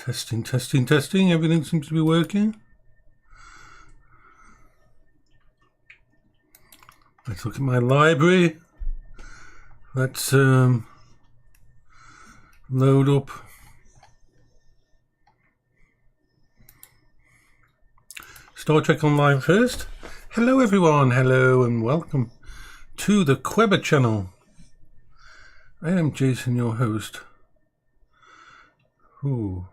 Testing, testing, testing. Everything seems to be working. Let's look at my library. Let's load up Star Trek Online first. Hello everyone, hello and welcome to the Queber channel. I am Jason, your host. Ooh.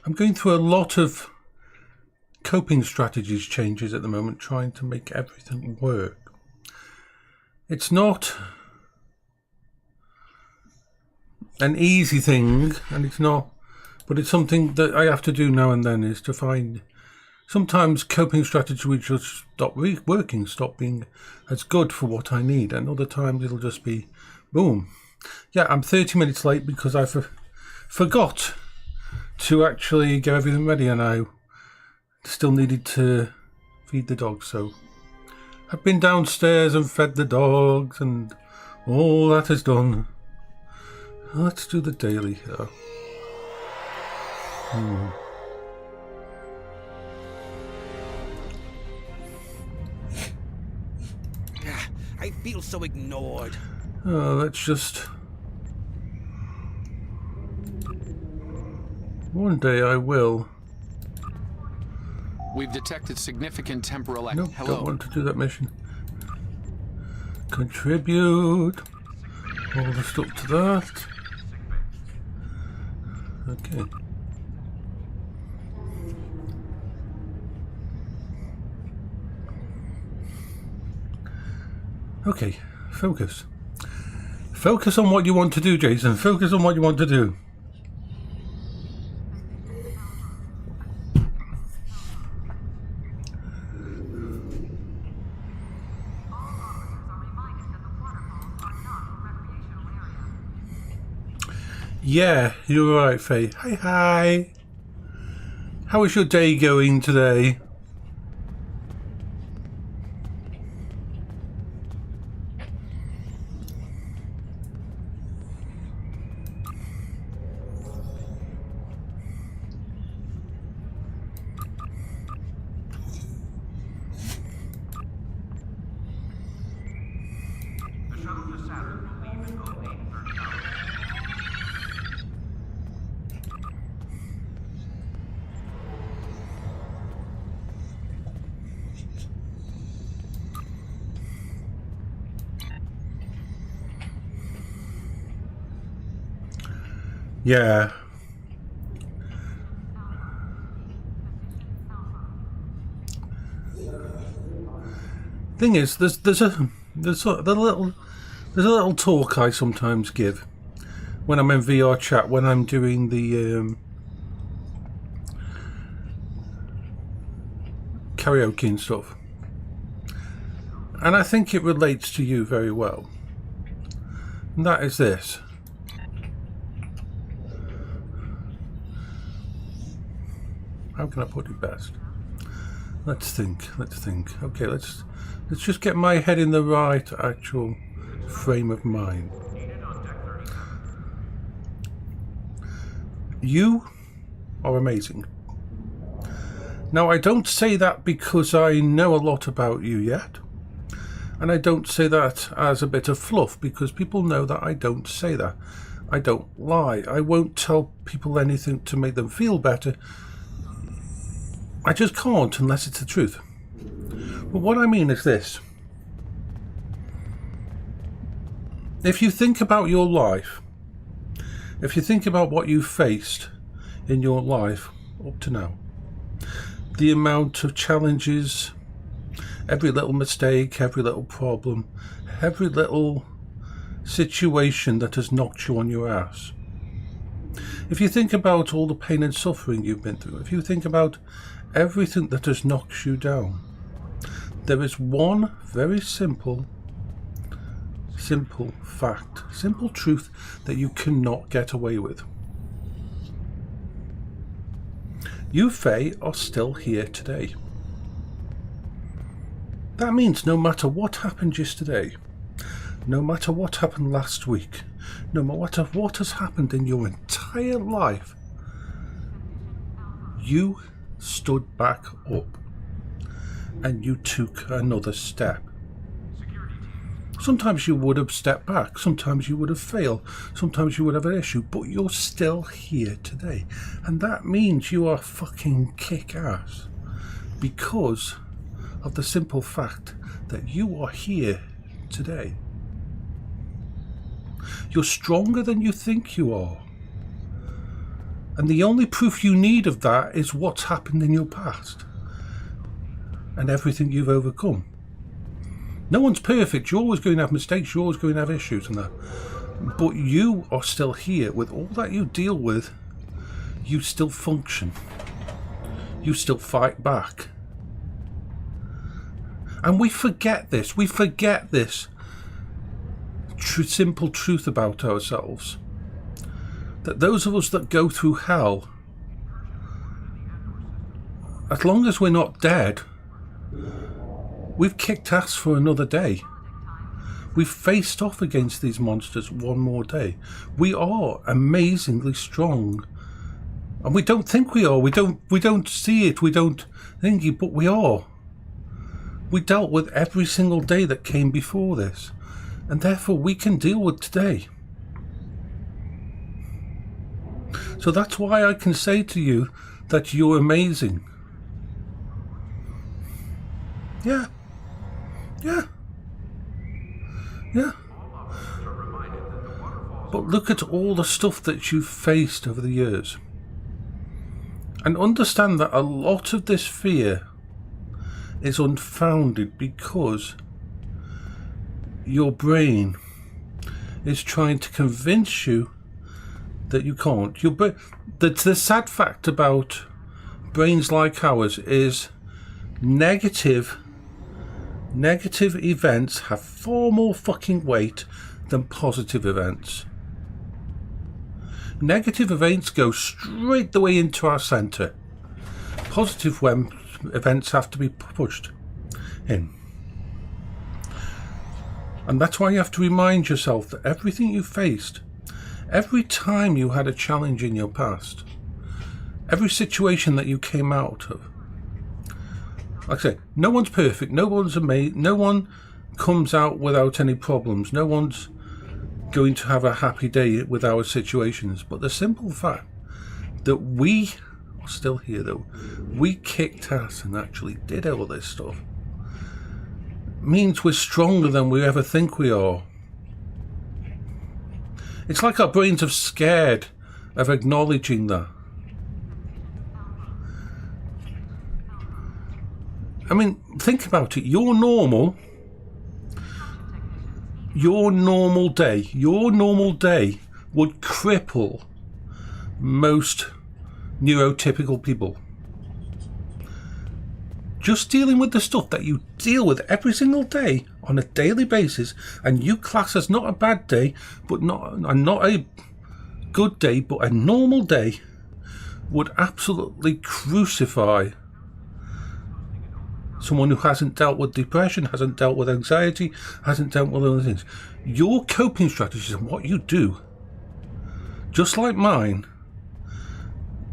I'm going through a lot of coping strategies changes at the moment, trying to make everything work. It's not an easy thing, and it's not, but it's something that I have to do now and then, is to find sometimes coping strategies will just stop working, stop being as good for what I need, and other times it'll just be boom. Yeah, I'm 30 minutes late because I forgot to actually get everything ready, and I still needed to feed the dogs, so I've been downstairs and fed the dogs and all that is done. Let's do the daily here. I feel so ignored. Let's just... One day I will. We've detected significant temporal Nope, Hello. don't want to do that mission. Contribute. All the stuff to that. Okay. Okay, focus. Focus on what you want to do, Jason. Focus on what you want to do. Yeah, you're right, Faye. Hi. How is your day going today? Yeah. Thing is, there's a little talk I sometimes give when I'm in VR chat, when I'm doing the karaoke and stuff, and I think it relates to you very well. And that is this. How can I put it best? Let's think. Okay, let's just get my head in the right actual frame of mind. You are amazing. Now, I don't say that because I know a lot about you yet. And I don't say that as a bit of fluff, because people know that I don't say that. I don't lie. I won't tell people anything to make them feel better. I just can't unless it's the truth. But what I mean is this. If you think about your life, if you think about what you've faced in your life up to now, the amount of challenges, every little mistake, every little problem, every little situation that has knocked you on your ass. If you think about all the pain and suffering you've been through, if you think about everything that has knocked you down, there is one very simple fact, simple truth that you cannot get away with. You, Faye, are still here today. That means no matter what happened yesterday, no matter what happened last week, no matter what has happened in your entire life, you stood back up and you took another step. Sometimes you would have stepped back, sometimes you would have failed, sometimes you would have an issue, but you're still here today. And that means you are fucking kick-ass because of the simple fact that you are here today. You're stronger than you think you are. And the only proof you need of that is what's happened in your past and everything you've overcome. No one's perfect. You're always going to have mistakes. You're always going to have issues and that. But you are still here. With all that you deal with, you still function. You still fight back. And we forget this. We forget this simple truth about ourselves. That those of us that go through hell, as long as we're not dead, we've kicked ass for another day. We've faced off against these monsters one more day. We are amazingly strong. And we don't think we are. We don't see it. We don't think it, but we are. We dealt with every single day that came before this. And therefore we can deal with today. So that's why I can say to you that you're amazing. Yeah. Yeah. Yeah. But look at all the stuff that you've faced over the years. And understand that a lot of this fear is unfounded because your brain is trying to convince you that you can't. The sad fact about brains like ours is negative events have far more fucking weight than positive events. Negative events go straight the way into our centre. Positive events have to be pushed in. And that's why you have to remind yourself that everything you faced, every time you had a challenge in your past, every situation that you came out of, like I say, no one's perfect, no one's amazing, no one comes out without any problems, no one's going to have a happy day with our situations. But the simple fact that we are still here, though, we kicked ass and actually did all this stuff, means we're stronger than we ever think we are. It's like our brains are scared of acknowledging that. I mean, think about it. Your normal day would cripple most neurotypical people. Just dealing with the stuff that you deal with every single day on a daily basis, and you class as not a bad day, but not a good day, but a normal day, would absolutely crucify someone who hasn't dealt with depression, hasn't dealt with anxiety, hasn't dealt with other things. Your coping strategies and what you do, just like mine,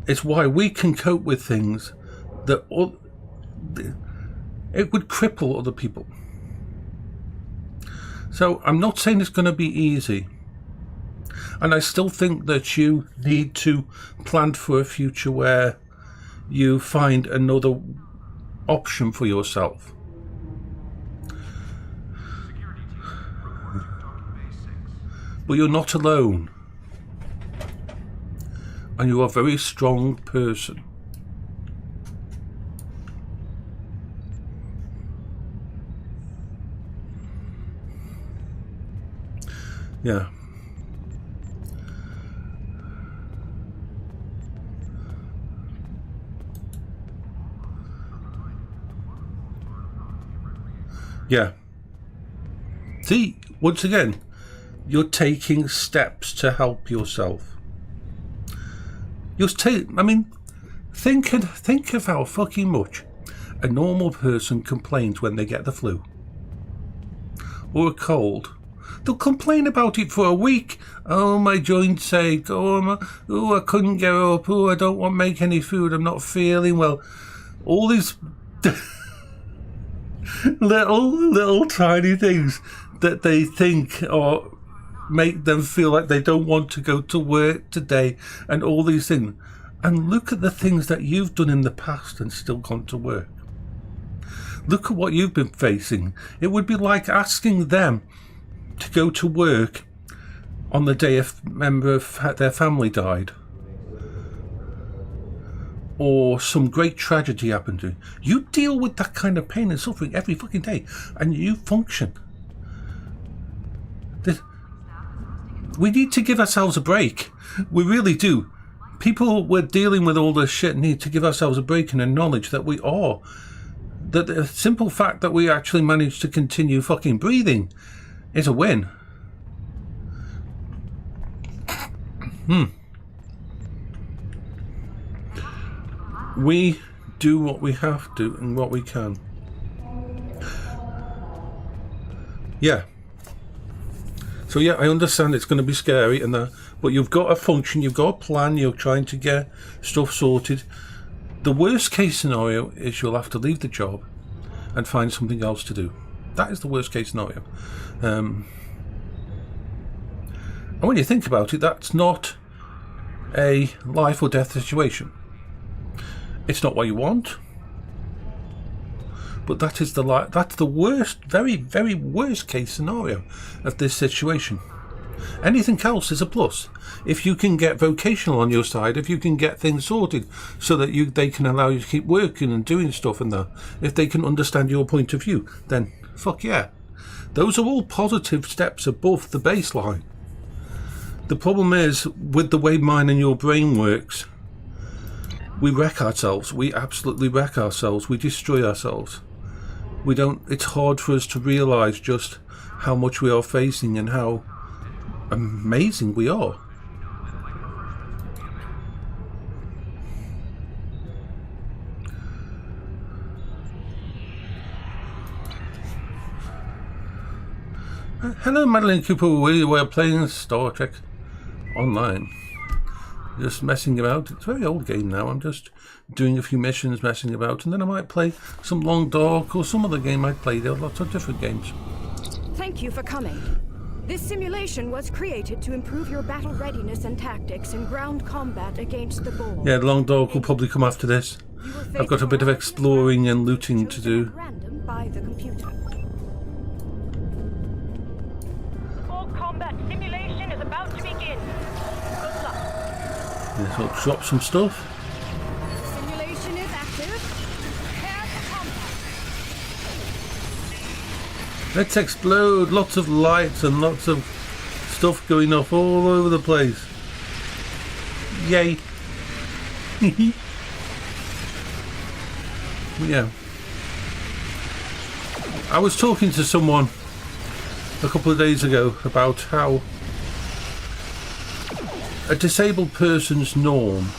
is why we can cope with things that it would cripple other people. So I'm not saying it's going to be easy. And I still think that you need to plan for a future where you find another option for yourself. But you're not alone. And you are a very strong person. Yeah. Yeah. See, once again, you're taking steps to help yourself. I mean, think of how fucking much a normal person complains when they get the flu, or a cold, They'll complain about it for a week. Oh, my joints ache. Oh, I couldn't get up. Oh, I don't want to make any food. I'm not feeling well. All these little tiny things that they think or make them feel like they don't want to go to work today, and all these things. And look at the things that you've done in the past and still gone to work. Look at what you've been facing. It would be like asking them to go to work on the day a member of their family died, or some great tragedy happened to you. You deal with that kind of pain and suffering every fucking day, and you function. We need to give ourselves a break. We really do. People we're dealing with all this shit need to give ourselves a break and acknowledge that we are. That the simple fact that we actually managed to continue fucking breathing is a win. We do what we have to and what we can. Yeah. So yeah, I understand it's going to be scary and that, but you've got a function, you've got a plan, you're trying to get stuff sorted. The worst case scenario is you'll have to leave the job and find something else to do. That is the worst case scenario. And when you think about it, that's not a life or death situation. It's not what you want, but that's the worst, very, very worst case scenario of this situation. Anything else is a plus. If you can get vocational on your side, if you can get things sorted so that they can allow you to keep working and doing stuff and that, if they can understand your point of view, then fuck yeah. Those are all positive steps above the baseline. The problem is, with the way mine and your brain works, we wreck ourselves. We absolutely wreck ourselves. We destroy ourselves. It's hard for us to realise just how much we are facing and how amazing we are. Hello, Madeline Cooper. We're playing Star Trek Online. Just messing about. It's a very old game now. I'm just doing a few missions, messing about, and then I might play some Long Dark or some other game I'd play. There are lots of different games. Thank you for coming. This simulation was created to improve your battle readiness and tactics in ground combat against the Borg. Yeah, Long Dark will probably come after this. I've got a bit of exploring and looting to do. Random by the computer. Borg combat simulation is about to begin. Good luck. Yes, I'll drop some stuff. Simulation is active. Prepare for combat. Let's explode. Lots of lights and lots of stuff going off all over the place. Yay. Yeah. I was talking to someone a couple of days ago about how a disabled person's norm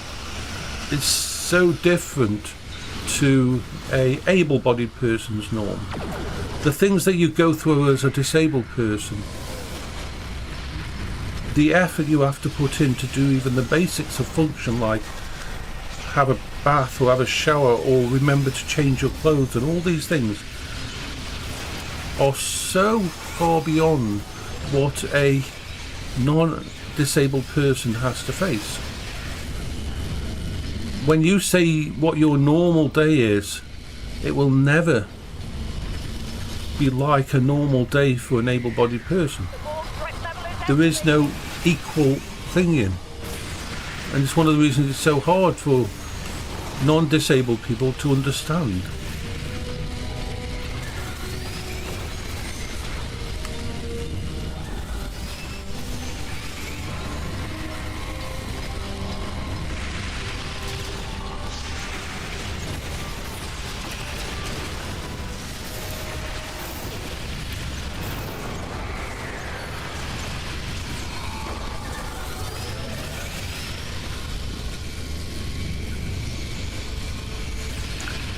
is so different to a able-bodied person's norm. The things that you go through as a disabled person, the effort you have to put in to do even the basics of function, like have a bath or have a shower or remember to change your clothes, and all these things are so far beyond what a non-disabled person has to face. When you say what your normal day is, it will never be like a normal day for an able-bodied person. There is no equal thing, and it's one of the reasons it's so hard for non-disabled people to understand.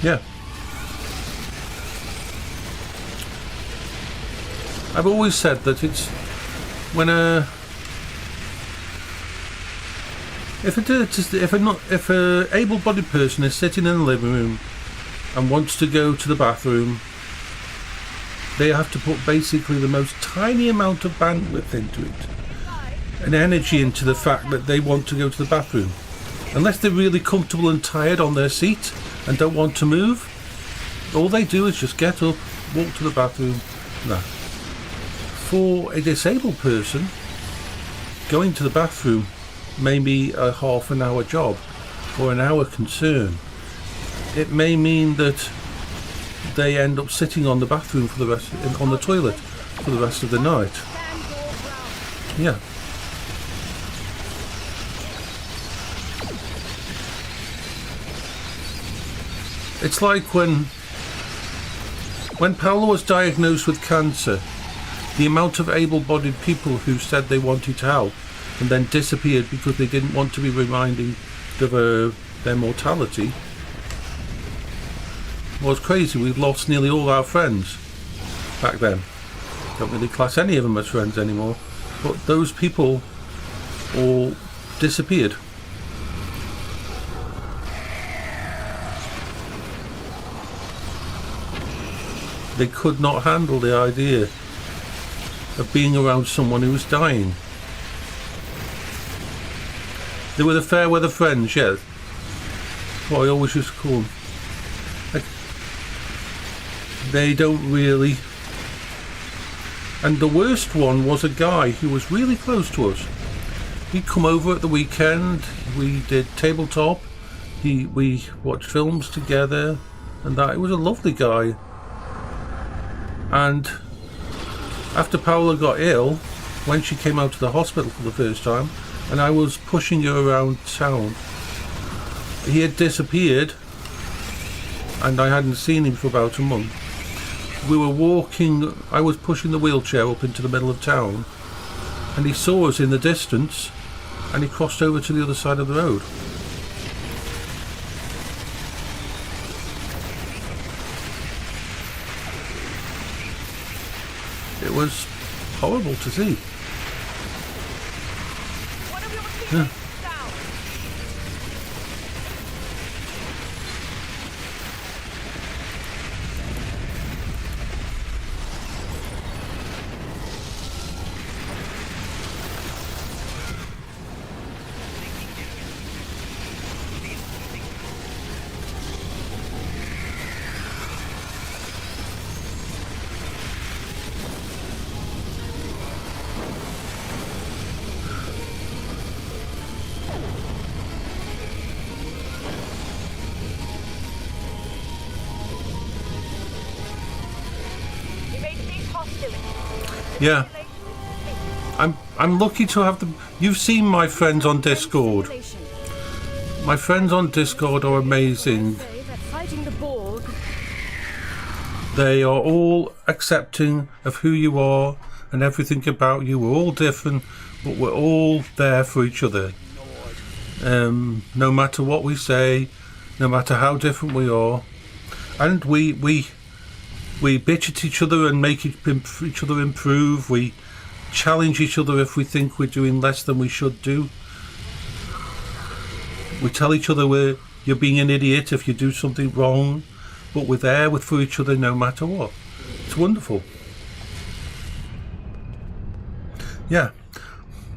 Yeah. I've always said that it's when if a able-bodied person is sitting in the living room and wants to go to the bathroom, they have to put basically the most tiny amount of bandwidth into it and energy into the fact that they want to go to the bathroom. Unless they're really comfortable and tired on their seat and don't want to move, all they do is just get up, walk to the bathroom. No. For a disabled person, going to the bathroom may be a half an hour job or an hour concern. It may mean that they end up sitting on the bathroom for the rest, on the toilet for the rest of the night. Yeah. It's like when Paula was diagnosed with cancer, the amount of able-bodied people who said they wanted to help and then disappeared because they didn't want to be reminded of their mortality was crazy. We've lost nearly all our friends back then. Don't really class any of them as friends anymore, but those people all disappeared. They could not handle the idea of being around someone who was dying. They were the fair weather friends, yes. What I always used to call them. They don't really. And the worst one was a guy who was really close to us. He'd come over at the weekend. We did tabletop. We watched films together, and that. He was a lovely guy. And after Paula got ill, when she came out of the hospital for the first time, and I was pushing her around town, he had disappeared, and I hadn't seen him for about a month. We were walking, I was pushing the wheelchair up into the middle of town, and he saw us in the distance, and he crossed over to the other side of the road. It was horrible to see. Yeah. Yeah, I'm lucky to have them. You've seen my friends on Discord. My friends on Discord are amazing. They are all accepting of who you are and everything about you. We're all different, but we're all there for each other. No matter what we say, no matter how different we are, and we bitch at each other and make each other improve. We challenge each other if we think we're doing less than we should do. We tell each other you're being an idiot if you do something wrong, but we're there for each other no matter what. It's wonderful. Yeah.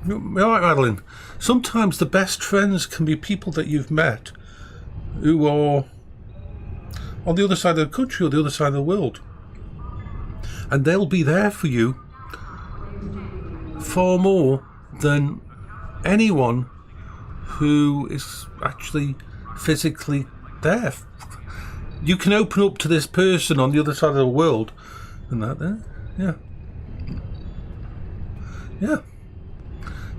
You're right, Madeline. Sometimes the best friends can be people that you've met who are on the other side of the country or the other side of the world. And they'll be there for you far more than anyone who is actually physically there. You can open up to this person on the other side of the world and that there. Yeah. Yeah.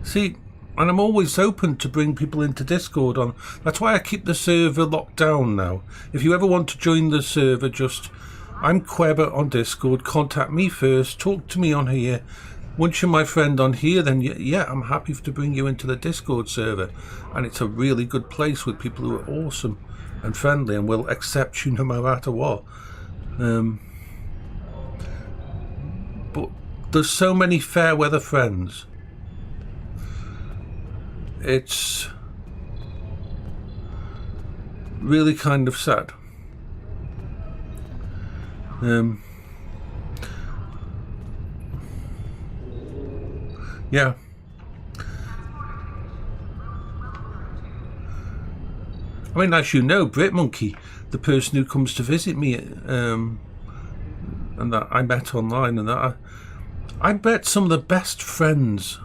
See, and I'm always open to bring people into Discord on. That's why I keep the server locked down now. If you ever want to join the server, I'm Quebber on Discord. Contact me first. Talk to me on here. Once you're my friend on here, then yeah, I'm happy to bring you into the Discord server. And it's a really good place with people who are awesome and friendly and will accept you no matter what. But there's so many fair weather friends. It's really kind of sad. Yeah. I mean, as you know, Britmonkey, the person who comes to visit me, and that I met online, and that I met some of the best friends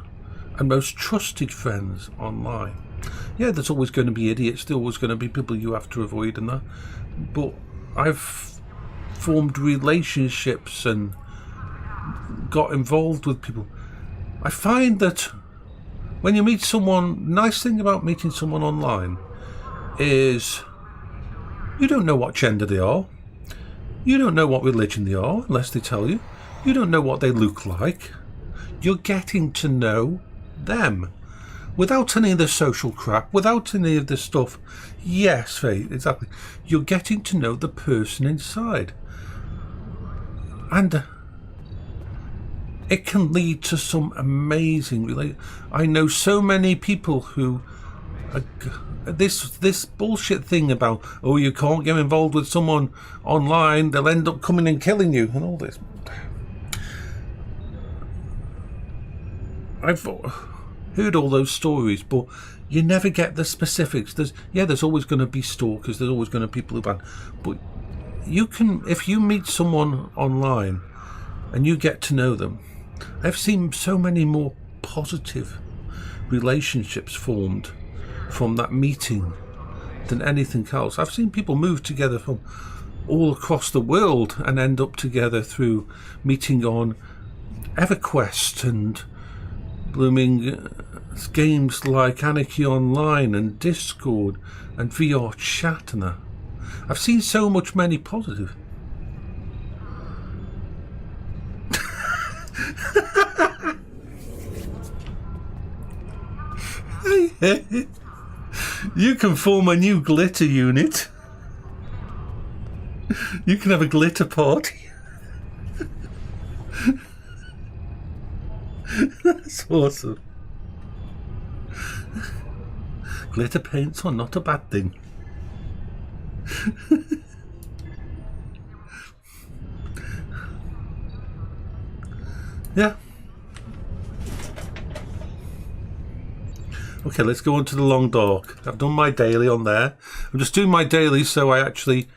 and most trusted friends online. Yeah, there's always going to be idiots, there's always going to be people you have to avoid and that, but I've formed relationships and got involved with people. I find that when you meet someone, nice thing about meeting someone online is you don't know what gender they are, you don't know what religion they are unless they tell you, you don't know what they look like. You're getting to know them without any of the social crap, without any of the stuff. Yes, Faith, exactly. You're getting to know the person inside, and it can lead to some amazing I know so many people who this bullshit thing about, oh, you can't get involved with someone online, they'll end up coming and killing you, and all this. I've heard all those stories, but you never get the specifics. There's always going to be stalkers, there's always going to be people who ban, but you can, if you meet someone online and you get to know them, I've seen so many more positive relationships formed from that meeting than anything else. I've seen people move together from all across the world and end up together through meeting on EverQuest and blooming games like Anarchy Online and Discord and VR chat and that. I've seen so many positive. You can form a new glitter unit. You can have a glitter party. That's awesome. Glitter paints are not a bad thing. Yeah. Okay, let's go on to the Long Dark. I've done my daily on there. I'm just doing my daily so I actually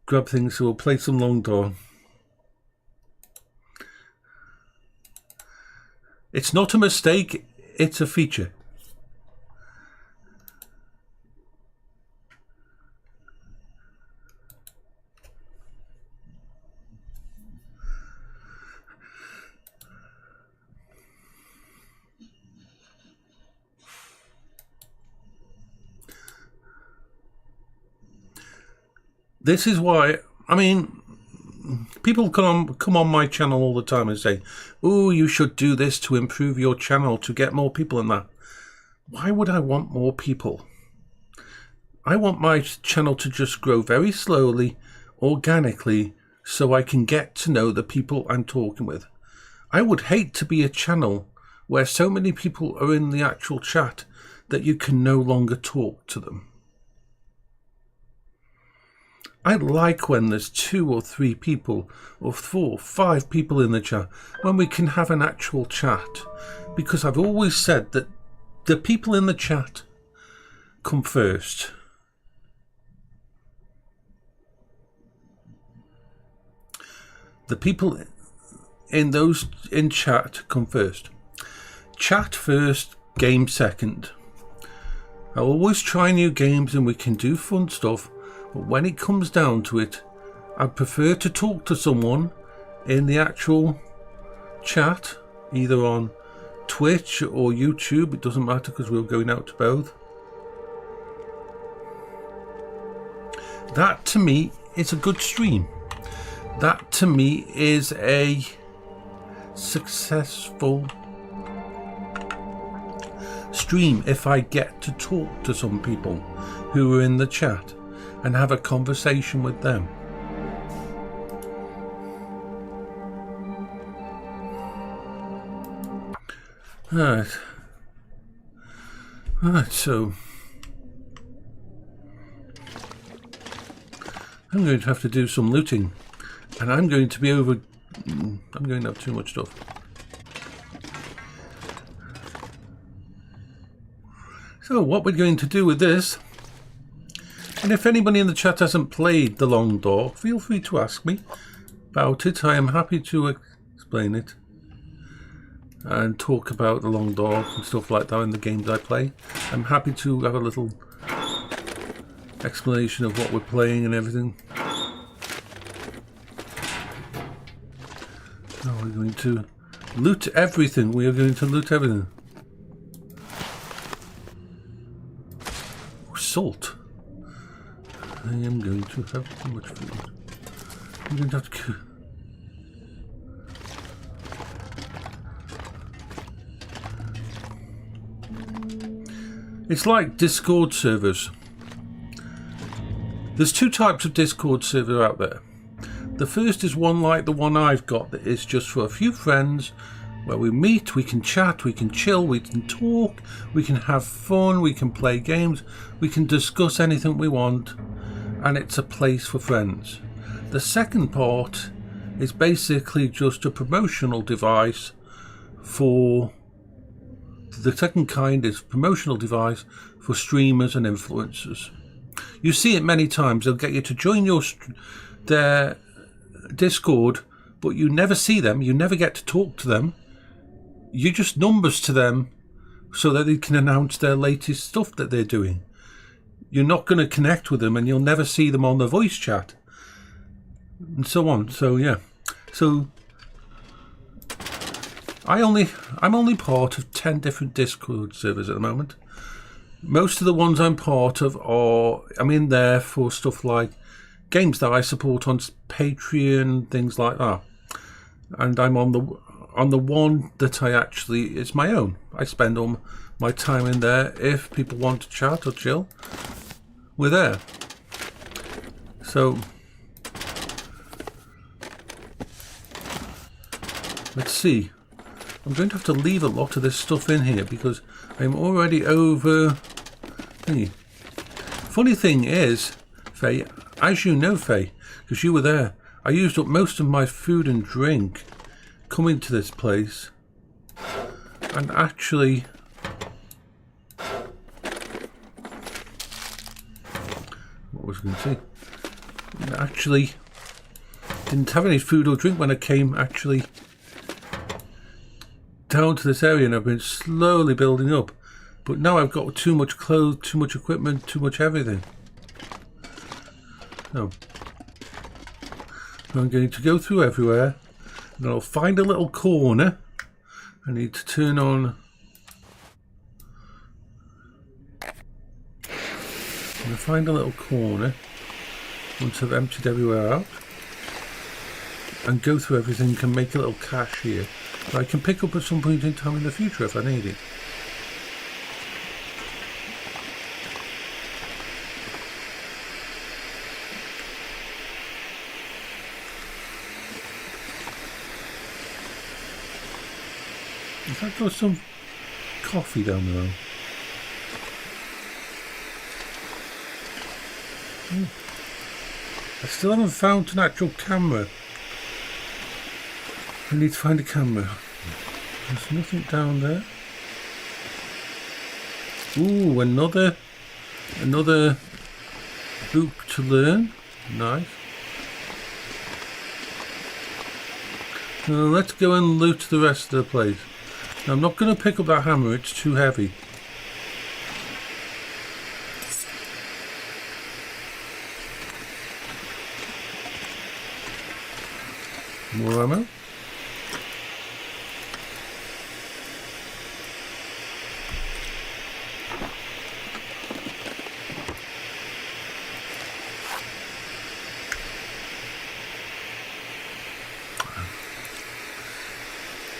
grab things, so we'll play some Long Dark. It's not a mistake, it's a feature. This is why, I mean, people come on my channel all the time and say, oh, you should do this to improve your channel, to get more people in that. Why would I want more people? I want my channel to just grow very slowly, organically, so I can get to know the people I'm talking with. I would hate to be a channel where so many people are in the actual chat that you can no longer talk to them. I like when there's 2 or 3 people, or 4 or 5 people in the chat, when we can have an actual chat. Because I've always said that the people in the chat come first. The people in chat come first. Chat first, game second. I always try new games and we can do fun stuff. But when it comes down to it, I prefer to talk to someone in the actual chat, either on Twitch or YouTube. It doesn't matter because we're going out to both. That to me is a good stream. That to me is a successful stream if I get to talk to some people who are in the chat and have a conversation with them. Alright. Alright, so I'm going to have to do some looting. And I'm going to be over... I'm going to have too much stuff. So what we're going to do with this... And if anybody in the chat hasn't played The Long Door, feel free to ask me about it. I am happy to explain it and talk about The Long Door and stuff like that in the games I play. I'm happy to have a little explanation of what we're playing and everything. So we're going to loot everything. We are going to loot everything. Oh, salt. I am going to have too much food. I'm going to have to... It's like Discord servers. There's two types of Discord server out there. The first is one like the one I've got that is just for a few friends where we meet, we can chat, we can chill, we can talk, we can have fun, we can play games, we can discuss anything we want. And it's a place for friends. The second part is basically just a promotional device for... The second kind is a promotional device for streamers and influencers. You see it many times. They'll get you to join their Discord, but you never see them. You never get to talk to them. You're just numbers to them so that they can announce their latest stuff that they're doing. You're not going to connect with them and you'll never see them on the voice chat and so on. So yeah, so I'm only part of 10 different Discord servers at the moment. Most of the ones I'm part of I'm in there for stuff like games that I support on Patreon, things like that. And I'm on the one that it's my own. I spend all my time in there. If people want to chat or chill, we're there. So let's see. I'm going to have to leave a lot of this stuff in here because I'm already over thingy. Funny thing is, Faye, as you know, Faye, because you were there, I used up most of my food and drink coming to this place. And actually... What was I going to say? Actually, didn't have any food or drink when I came actually down to this area, and I've been slowly building up. But now I've got too much clothes, too much equipment, too much everything. So I'm going to go through everywhere, and I'll find a little corner. I need to turn on. I'm going to find a little corner once I've emptied everywhere out, and go through everything and make a little cache here that I can pick up at some point in time in the future if I need it. In fact, there's some coffee down the road. I still haven't found an actual camera. I need to find a camera. There's nothing down there. Ooh, another book to learn. Nice. Now let's go and loot the rest of the place. Now, I'm not going to pick up that hammer, it's too heavy. More ammo.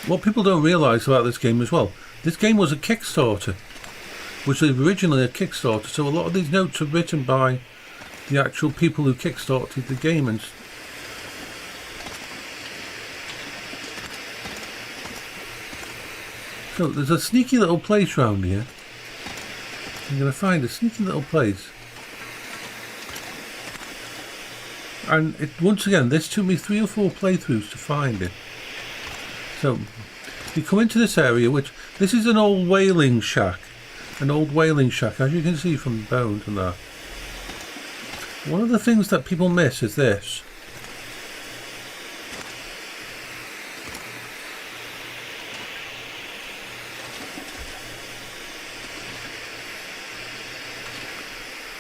What people don't realise about this game as well, this game was a Kickstarter, which was originally a Kickstarter, so a lot of these notes are written by the actual people who Kickstarted the game. And So there's a sneaky little place round here. I'm going to find a sneaky little place. And once again, this took me 3 or 4 playthroughs to find it. So you come into this area, which this is an old whaling shack. An old whaling shack, as you can see from the bones and that. One of the things that people miss is this.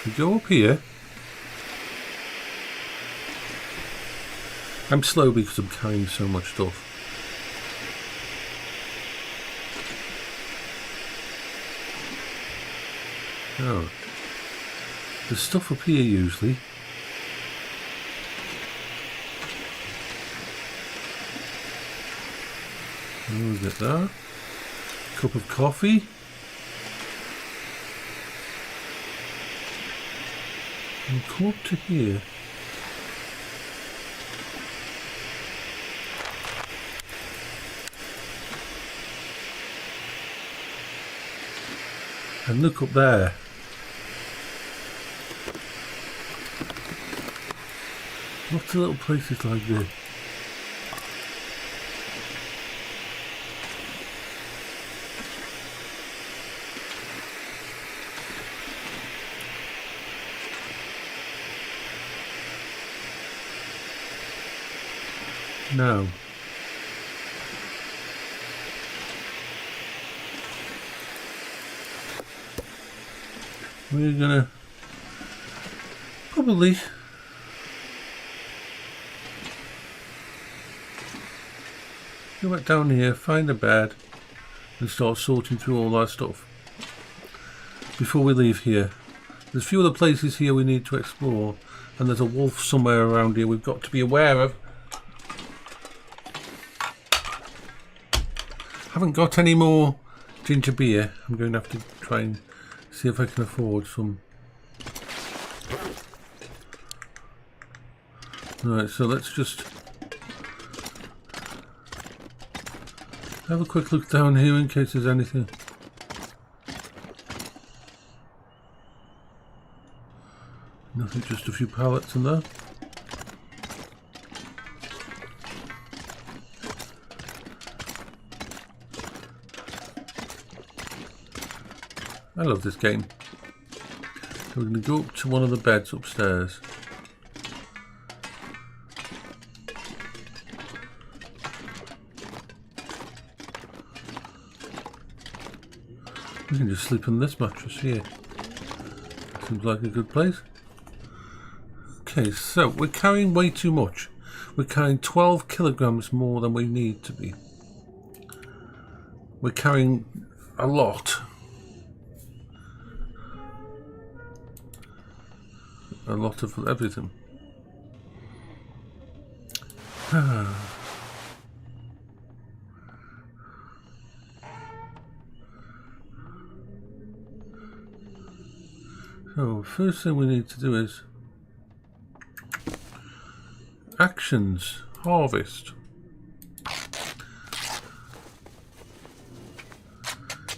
We go up here. I'm slow because I'm carrying so much stuff. Oh. There's stuff up here usually. Oh, is it there? Cup of coffee. And come up to here. And look up there. Lots of little places like this. No. We're gonna probably go back down here, find a bed, and start sorting through all that stuff before we leave here. There's a few other places here we need to explore, and there's a wolf somewhere around here we've got to be aware of. Haven't got any more ginger beer. I'm going to have to try and see if I can afford some. Right, so let's just have a quick look down here in case there's anything. Nothing, just a few pallets in there. I love this game. So we're going to go up to one of the beds upstairs. We can just sleep on this mattress here. Seems like a good place. Okay, so we're carrying way too much. We're carrying 12 kilograms more than we need to be. We're carrying a lot. A lot of everything. So, first thing we need to do is actions, harvest.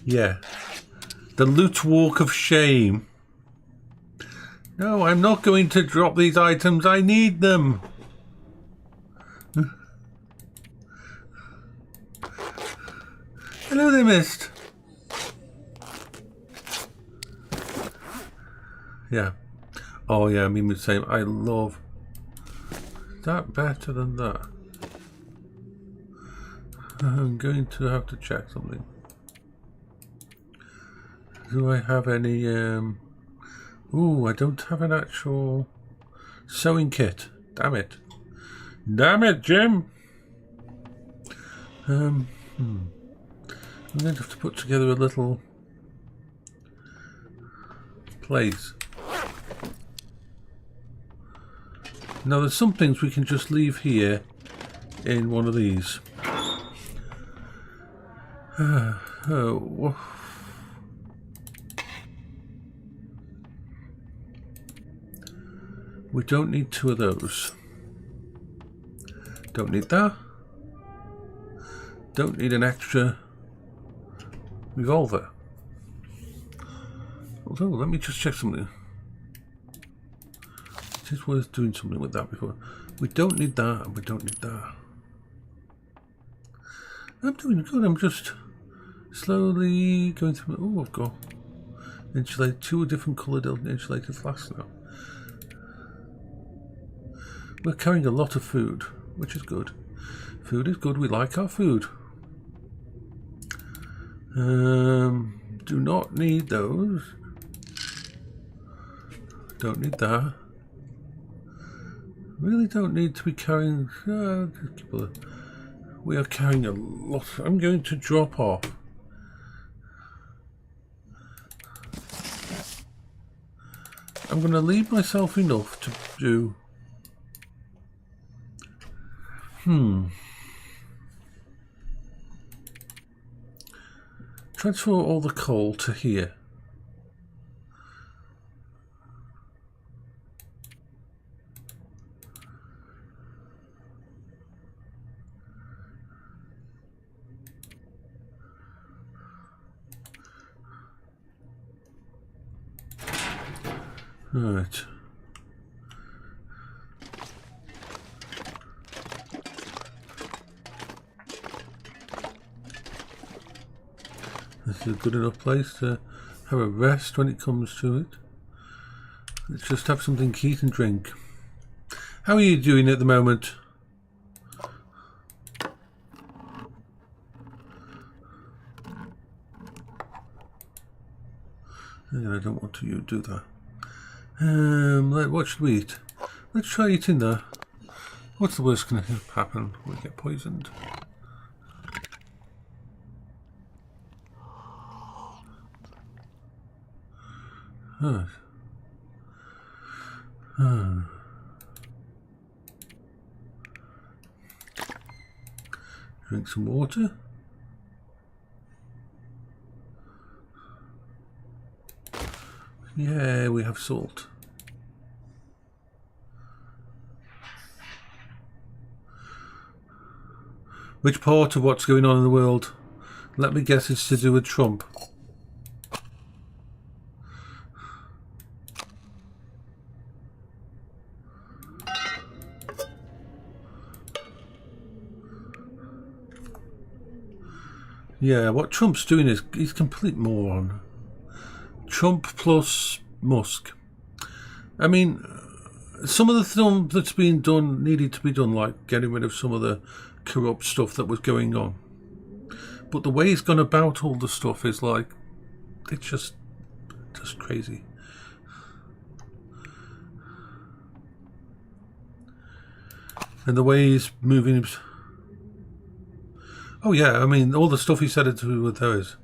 Yeah, the loot walk of shame. No, I'm not going to drop these items. I need them. Hello there, Mist. Yeah. Oh, yeah, I mean the same. I love that better than that. I'm going to have to check something. Do I have any... Ooh, I don't have an actual sewing kit. Damn it. Damn it, Jim! I'm going to have to put together a little place. Now, there's some things we can just leave here in one of these. We don't need 2 of those. Don't need that. Don't need an extra revolver. Although, let me just check something. It is worth doing something with that before. We don't need that, and we don't need that. I'm doing good. I'm just slowly going through. Oh, I've got insulated, 2 different coloured insulated flasks now. We're carrying a lot of food, which is good. Food is good. We like our food. Do not need those. Don't need that. Really don't need to be carrying. We are carrying a lot. I'm going to drop off. I'm going to leave myself enough to do. Transfer all the coal to here. Right. This is a good enough place to have a rest when it comes to it. Let's just have something to eat and drink. How are you doing at the moment? I don't want to do that. What should we eat? Let's try eating that. What's the worst going to happen? We get poisoned. Drink some water. Yeah, we have salt. Which part of what's going on in the world? Let me guess, it's to do with Trump. Yeah, what Trump's doing is he's a complete moron. Trump plus Musk. I mean, some of the stuff that's being done needed to be done, like getting rid of some of the corrupt stuff that was going on. But the way he's gone about all the stuff is like, it's just crazy. And the way he's moving. Oh yeah, I mean, all the stuff he said to do with those,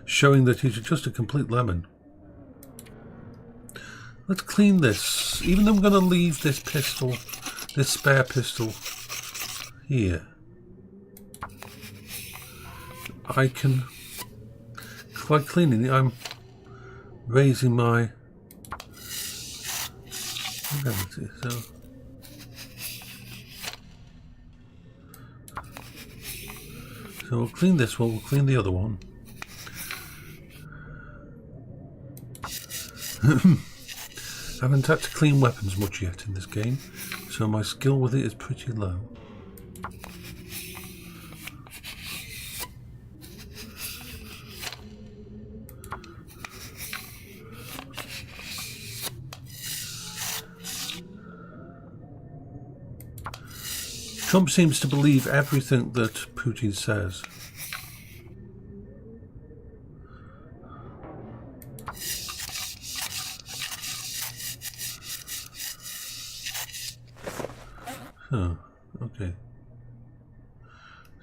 showing that he's just a complete lemon. Let's clean this. Even though I'm going to leave this pistol, this spare pistol, here. I can, by cleaning it, I'm raising my ability. So we'll clean this one, we'll clean the other one. I haven't had to clean weapons much yet in this game, so my skill with it is pretty low. Trump seems to believe everything that Putin says. Oh, okay.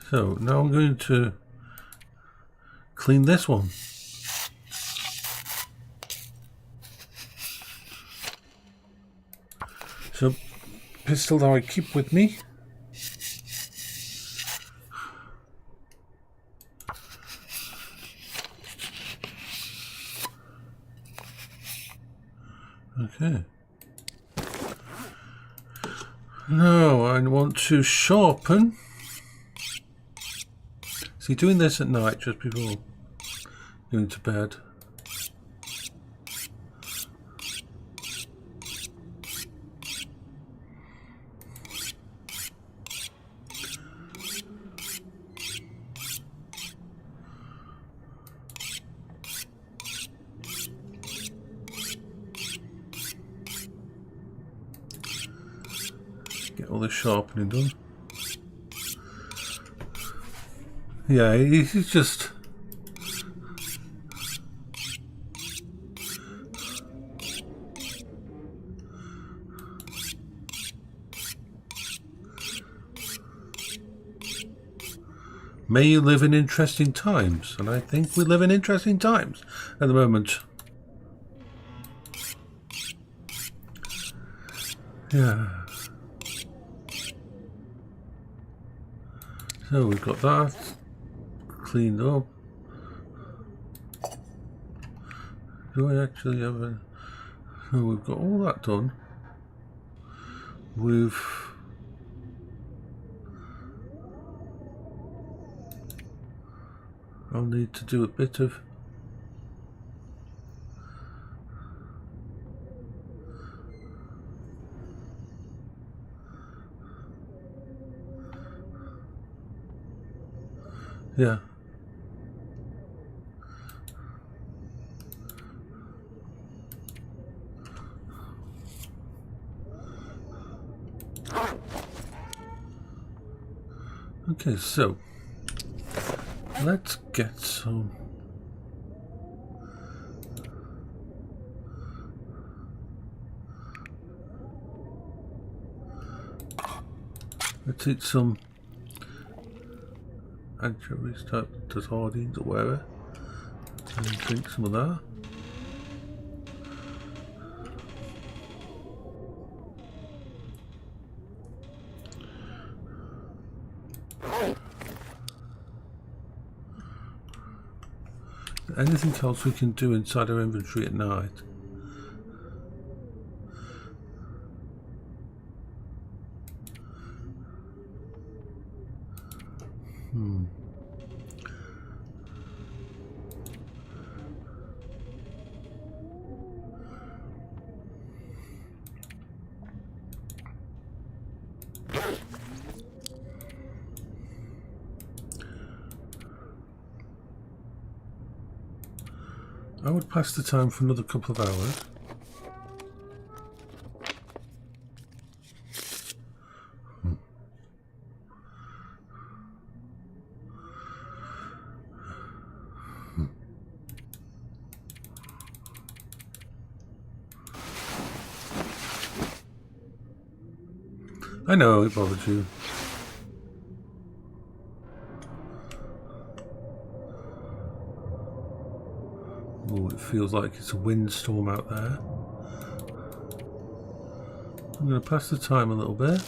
So now I'm going to clean this one. So, pistol that I keep with me. Okay. Now I want to sharpen. See, doing this at night just before going to bed. Get all the sharpening done. Yeah, he's just... May you live in interesting times, and I think we live in interesting times at the moment. Yeah. So we've got that cleaned up. Do I actually have a... So we've got all that done. I'll need to do a bit of... Yeah. Okay, so let's get some. Let's eat some anchovies, type to sardines or whatever, and drink some of that. Anything else we can do inside our inventory at night? I would pass the time for another couple of hours. I know it bothered you. Oh, it feels like it's a windstorm out there. I'm going to pass the time a little bit.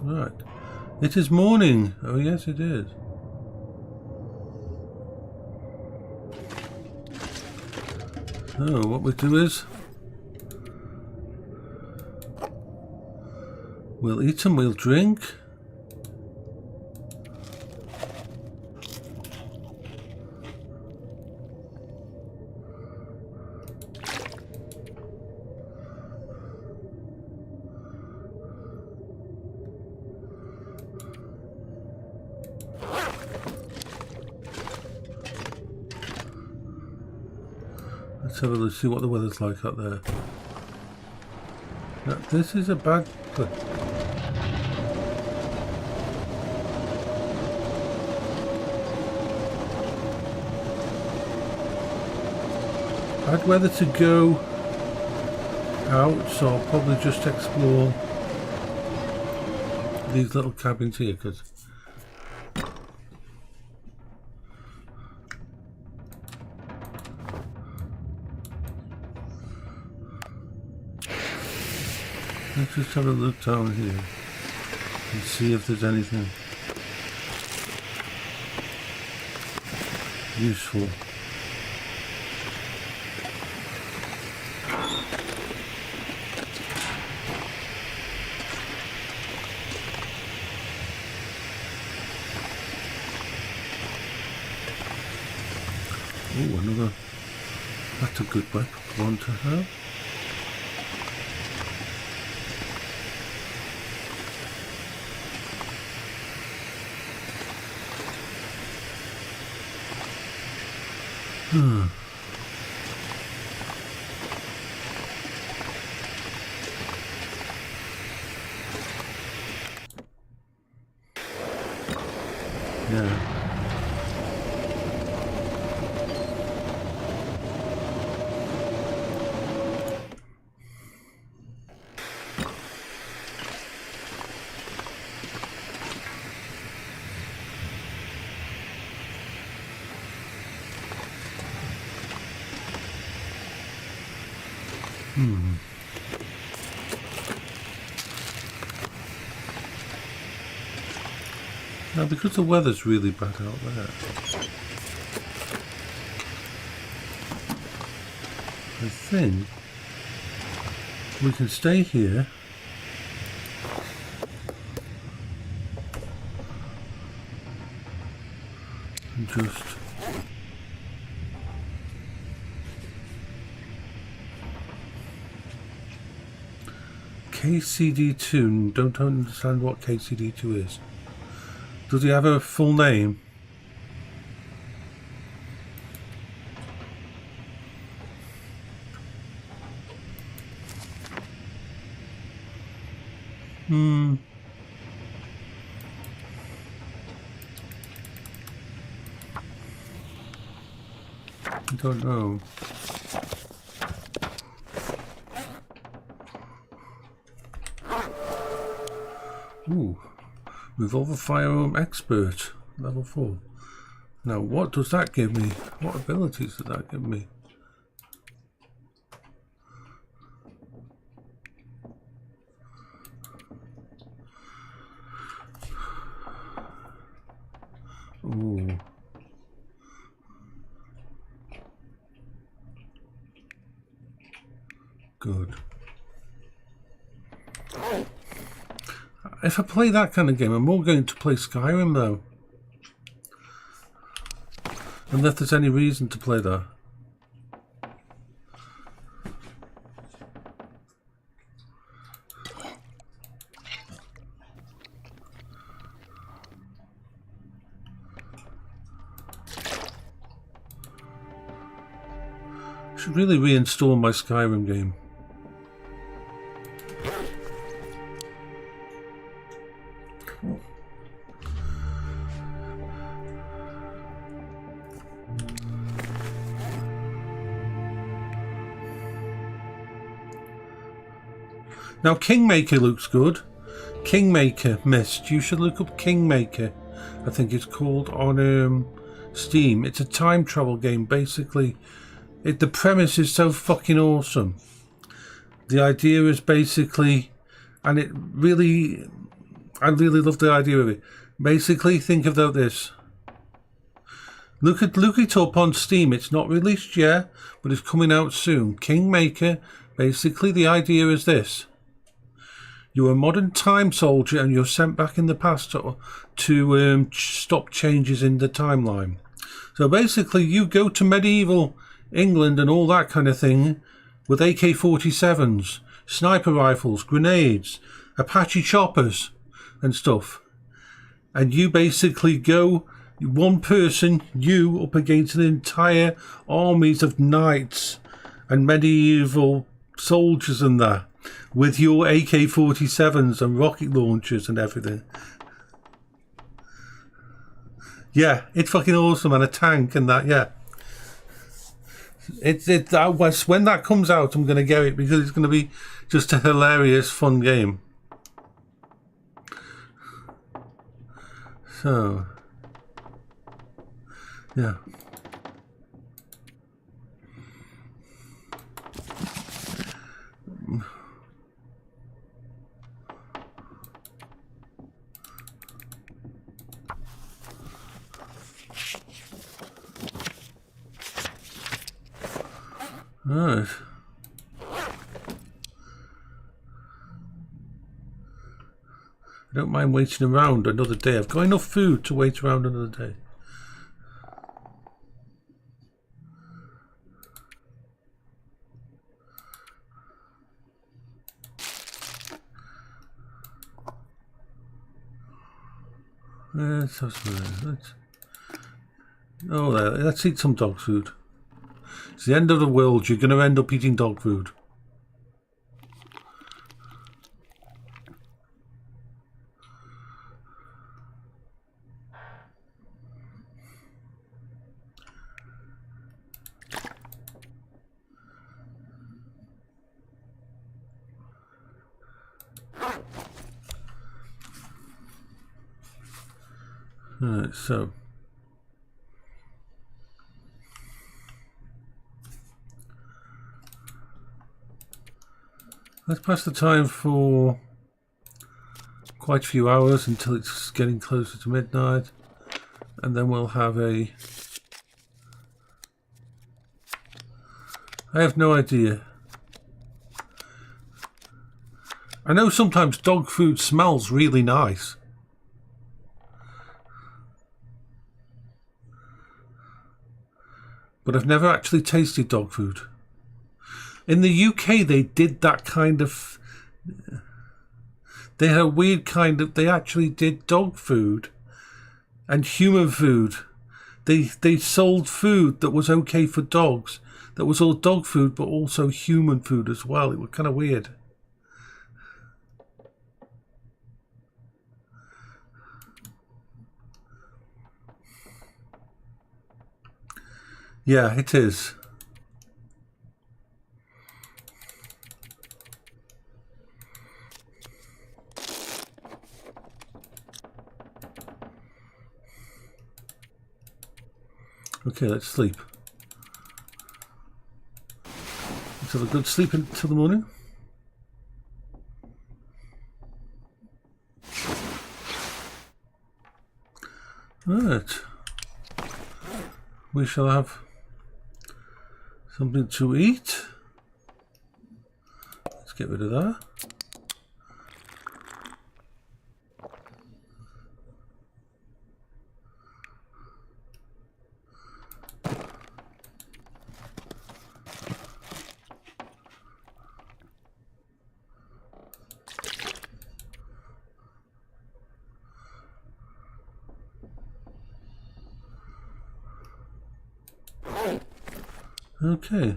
Right. It is morning. Oh yes, it is. So what we'll do is we'll eat and we'll drink. Let's have a look, see what the weather's like out there. Now, this is a bad place. Bad weather to go out, so I'll probably just explore these little cabins here, because let's just have a look down here and see if there's anything. useful. Oh, another. That's a good one to have. Yeah. Now, because the weather's really bad out there, I think we can stay here and just KCD2. Don't understand what KCD2 is. Does he have a full name? I don't know. Ooh. Revolver firearm expert, level 4. Now, what does that give me? What abilities does that give me? Ooh. Good. If I play that kind of game, I'm more going to play Skyrim though. Unless there's any reason to play that. I should really reinstall my Skyrim game. Now, Kingmaker looks good. Kingmaker Mist. You should look up Kingmaker. I think it's called on Steam. It's a time travel game. Basically, the premise is so fucking awesome. The idea is basically, and I really love the idea of it. Basically, think about this. Look it up on Steam. It's not released yet, but it's coming out soon. Kingmaker. Basically, the idea is this. You're a modern time soldier and you're sent back in the past to stop changes in the timeline. So basically you go to medieval England and all that kind of thing with AK-47s, sniper rifles, grenades, Apache choppers and stuff. And you basically go, one person, you up against an entire armies of knights and medieval soldiers and that. With your AK-47s and rocket launchers and everything. Yeah, it's fucking awesome, and a tank and that, yeah. When that comes out, I'm going to get it because it's going to be just a hilarious, fun game. So, yeah. Right. I don't mind waiting around another day. I've got enough food to wait around another day. Let's have some. Oh, there. Let's eat some dog food. It's the end of the world. You're going to end up eating dog food. Alright, so let's pass the time for quite a few hours until it's getting closer to midnight, and then we'll have a... I have no idea. I know sometimes dog food smells really nice. But I've never actually tasted dog food. In the UK, they did that kind of... They had a weird kind of... They actually did dog food and human food. They sold food that was okay for dogs. That was all dog food, but also human food as well. It was kind of weird. Yeah, it is. Okay, let's sleep. Let's have a good sleep until the morning. Right. We shall have something to eat. Let's get rid of that. Okay.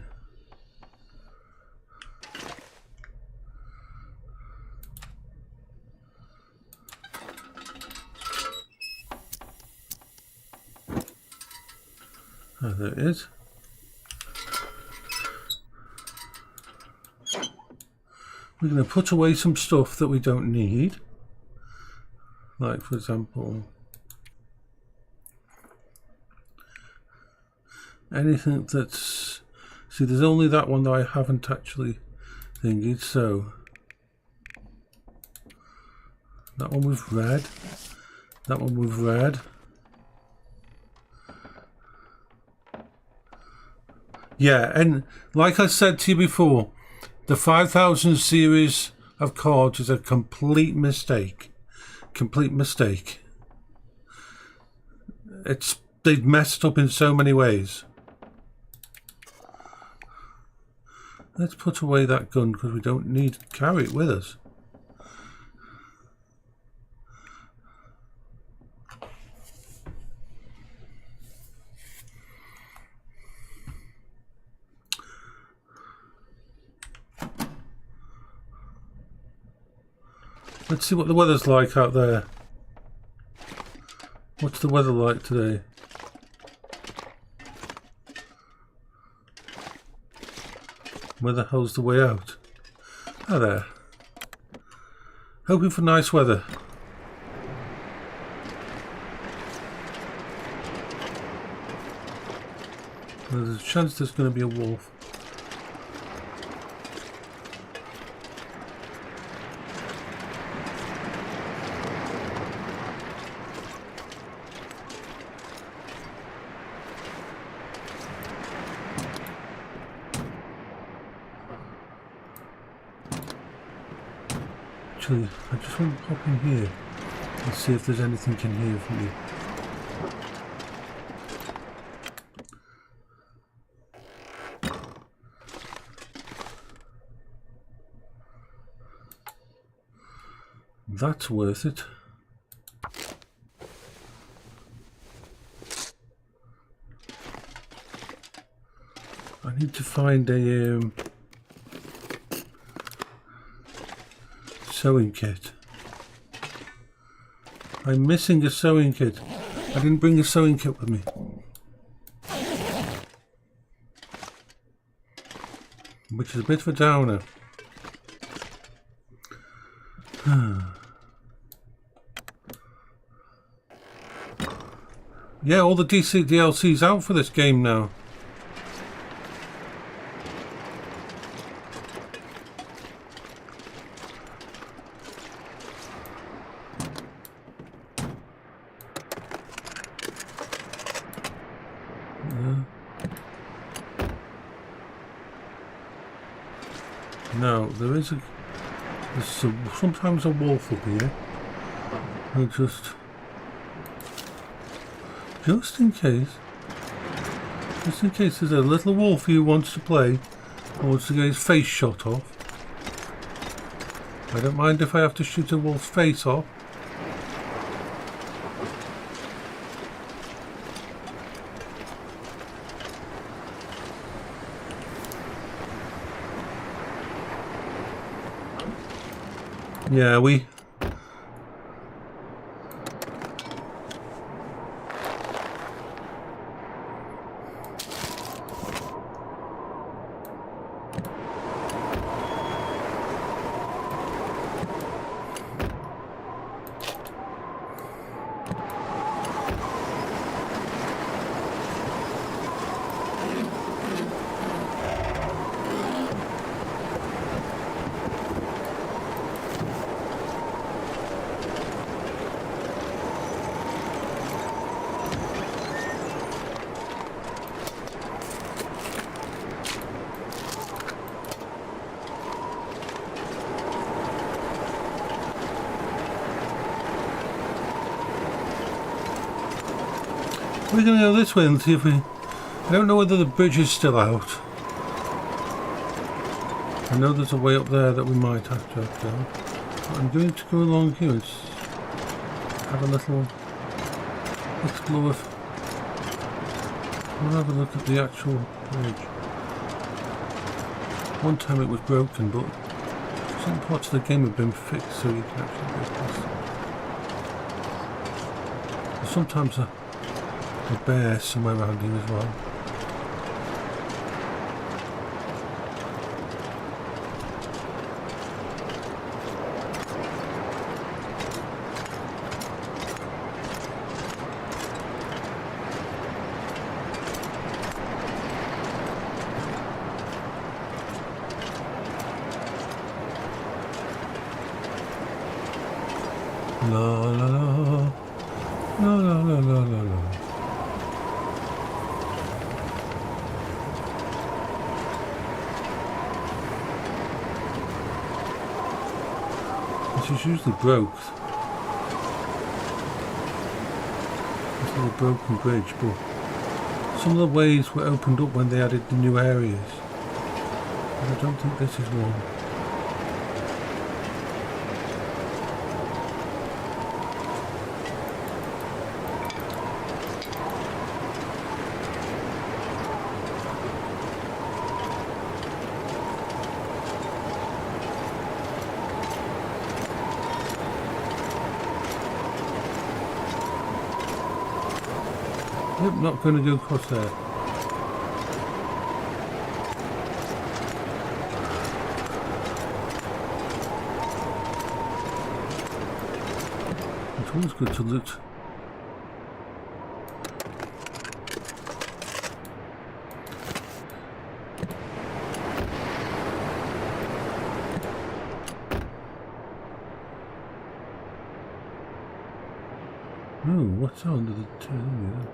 Oh, there it is. We're going to put away some stuff that we don't need. Like, for example, anything that's... See, there's only that one that I haven't actually thingied, so... That one with red. That one with red. Yeah, and like I said to you before, the 5000 series of cards is a complete mistake. Complete mistake. They've messed up in so many ways. Let's put away that gun because we don't need to carry it with us. Let's see what the weather's like out there. What's the weather like today? Where the hell's the way out? Oh, there. Hoping for nice weather. There's a chance there's going to be a wolf. Actually, I just want to pop in here and see if there's anything in here for me. That's worth it. I need to find a sewing kit. I'm missing a sewing kit. I didn't bring a sewing kit with me. Which is a bit of a downer. Yeah, all the DC DLC's out for this game now. No, there's sometimes a wolf up here. And just in case there's a little wolf who wants to play or wants to get his face shot off. I don't mind if I have to shoot a wolf's face off. Yeah, we're going to go this way and see if we... I don't know whether the bridge is still out. I know there's a way up there that we might have to go. But I'm going to go along here and have a little explore. We'll have a look at the actual bridge. One time it was broken, but some parts of the game have been fixed so you can actually go past it. Sometimes a bear somewhere around here as well. La la la la la la la la la. This is usually broke. This is a broken bridge, but some of the ways were opened up when they added the new areas. And I don't think this is one. Yep, not going to go across there. It's always good to loot. Oh, what's under the tail?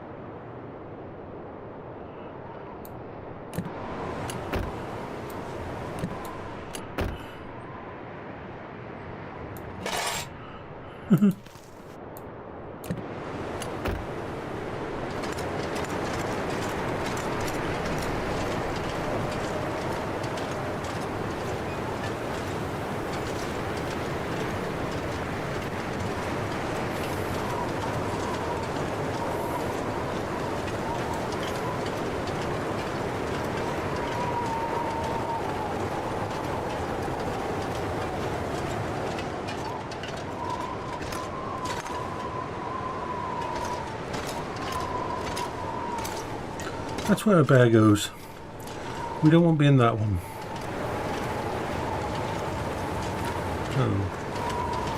That's where a bear goes. We don't want to be in that one. So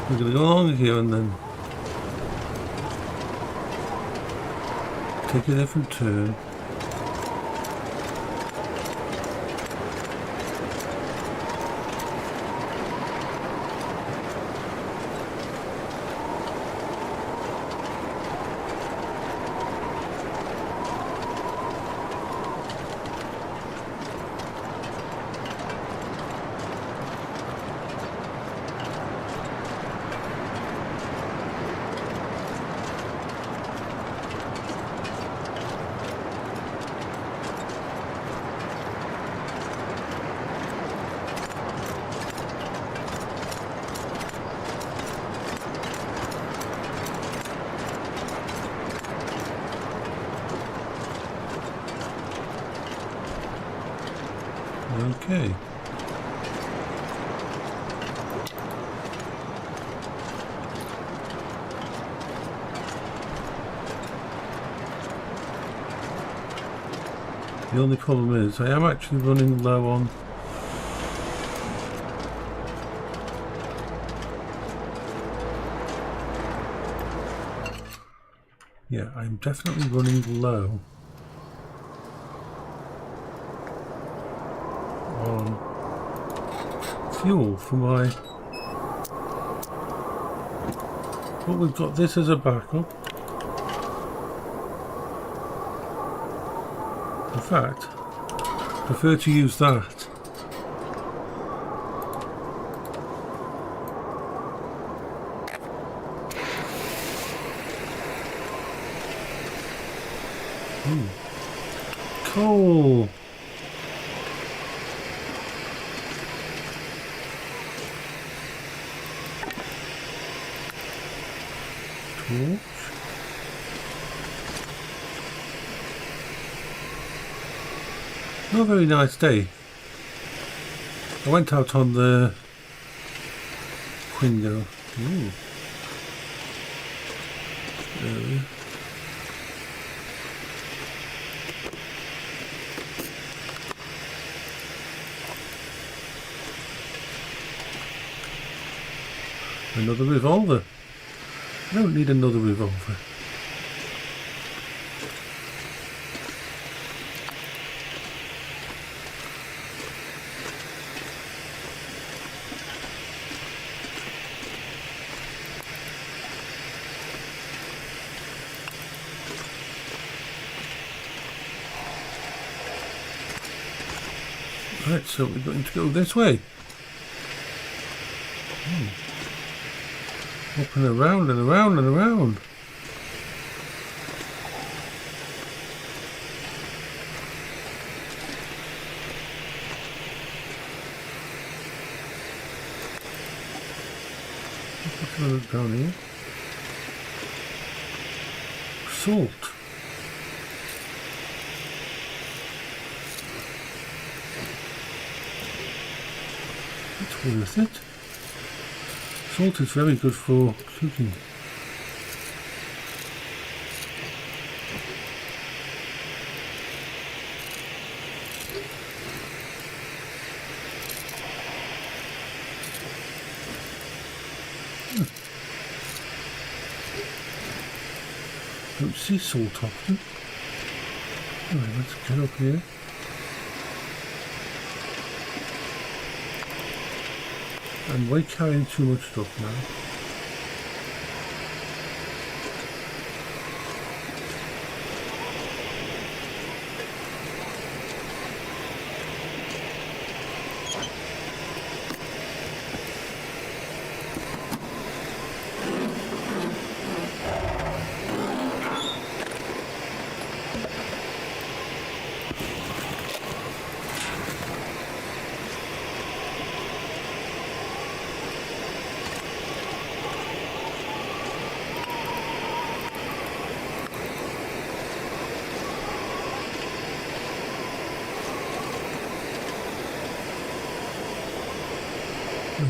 we're going to go along here and then take a different turn. Okay. The only problem is I am actually running low on I'm definitely running low on fuel for my... But we've got this as a backup. In fact, I prefer to use that. Coal. Torch. Not a very nice day. I went out on the Quingo. Ooh. Early. Another revolver. I don't need another revolver. Right, so we're going to go this way. Up and around and around and around. What's another down here? Salt. That's worth it. Salt is very good for cooking. Don't see salt often. Alright, let's get up here. And we're carrying too much stuff now.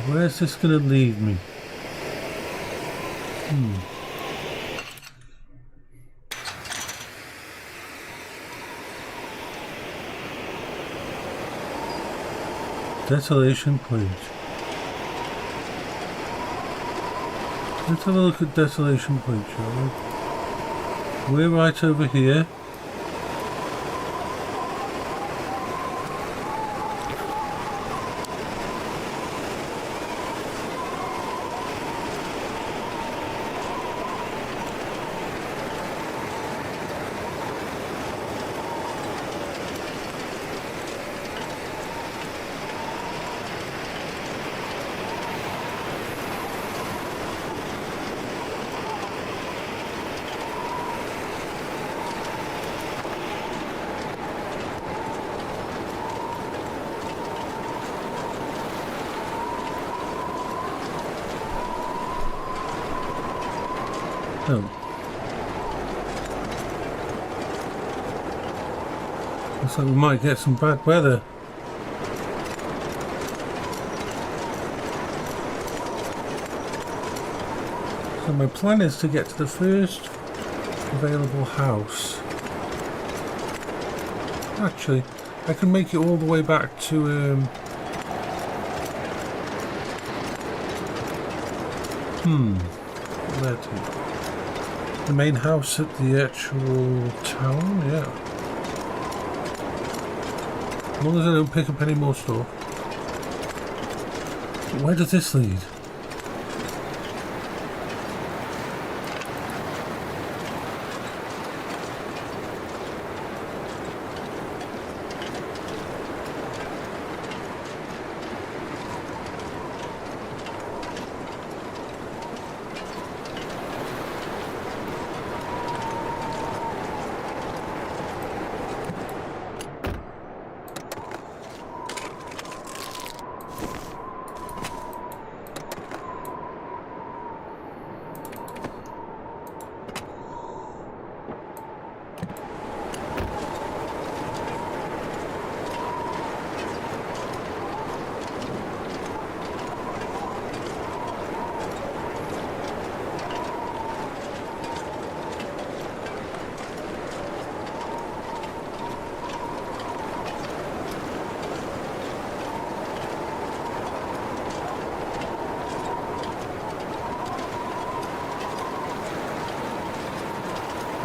Where's this going to lead me? Desolation Point. Let's have a look at Desolation Point, shall we? We're right over here. Oh. Looks like we might get some bad weather. So my plan is to get to the first available house. Actually, I can make it all the way back to where to? The main house at the actual town, yeah. As long as I don't pick up any more stuff. Where does this lead?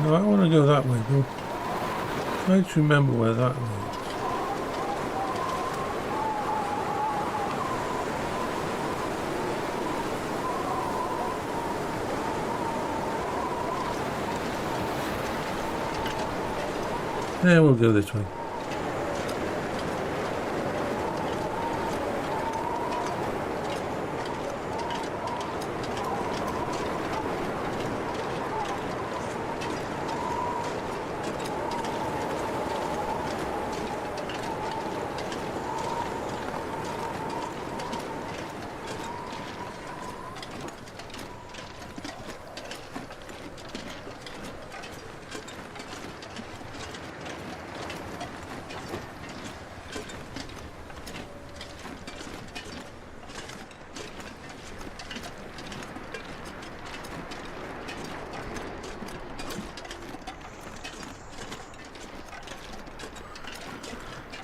No, I want to go that way, though. Try to remember where that leads. Yeah, we'll go this way.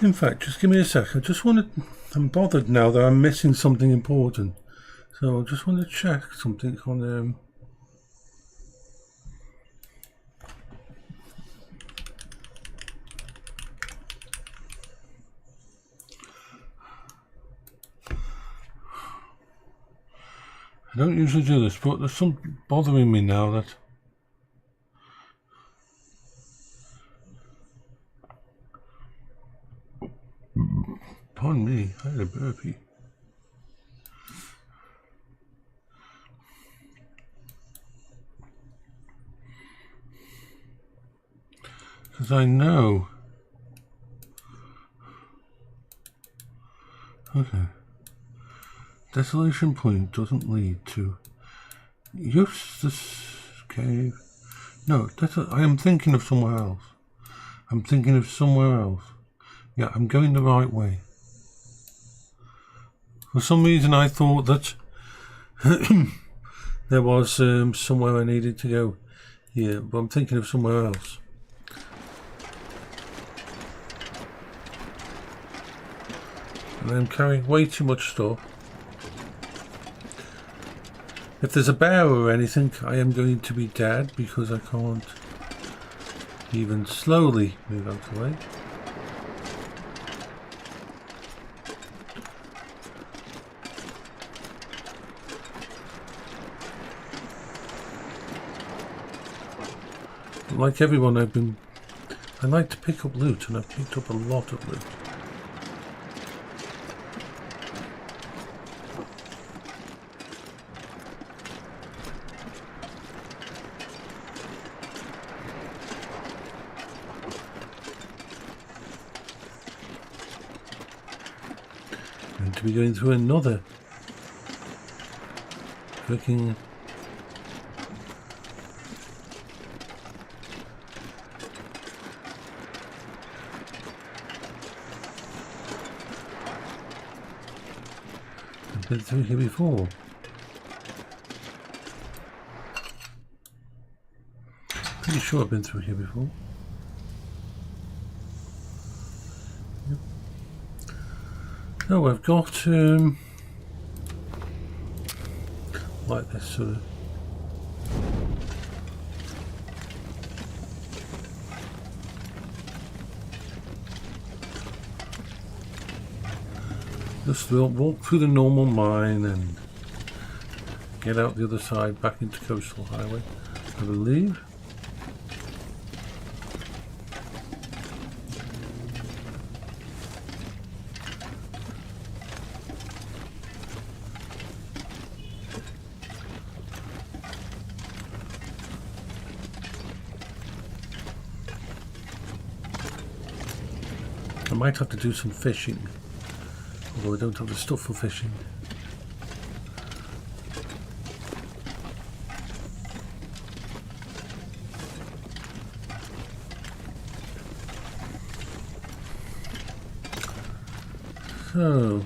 In fact, just give me a sec. I just want to... I'm bothered now that I'm missing something important. So I just want to check something on... I don't usually do this, but there's something bothering me now that... Pardon me, I had a burpee. Because I know... Okay. Desolation Point doesn't lead to Eustace Cave. No, I am thinking of somewhere else. I'm thinking of somewhere else. Yeah, I'm going the right way. For some reason I thought that there was somewhere I needed to go here, but I'm thinking of somewhere else. And I'm carrying way too much stuff. If there's a bear or anything, I am going to be dead because I can't even slowly move out of the way. Like everyone, I like to pick up loot, and I've picked up a lot of loot. I'm going to be going through another freaking been through here before. Pretty sure I've been through here before. Yep. Oh, I've got like this sort of just walk through the normal mine and get out the other side back into Coastal Highway, I believe. I might have to do some fishing. Although I don't have the stuff for fishing. So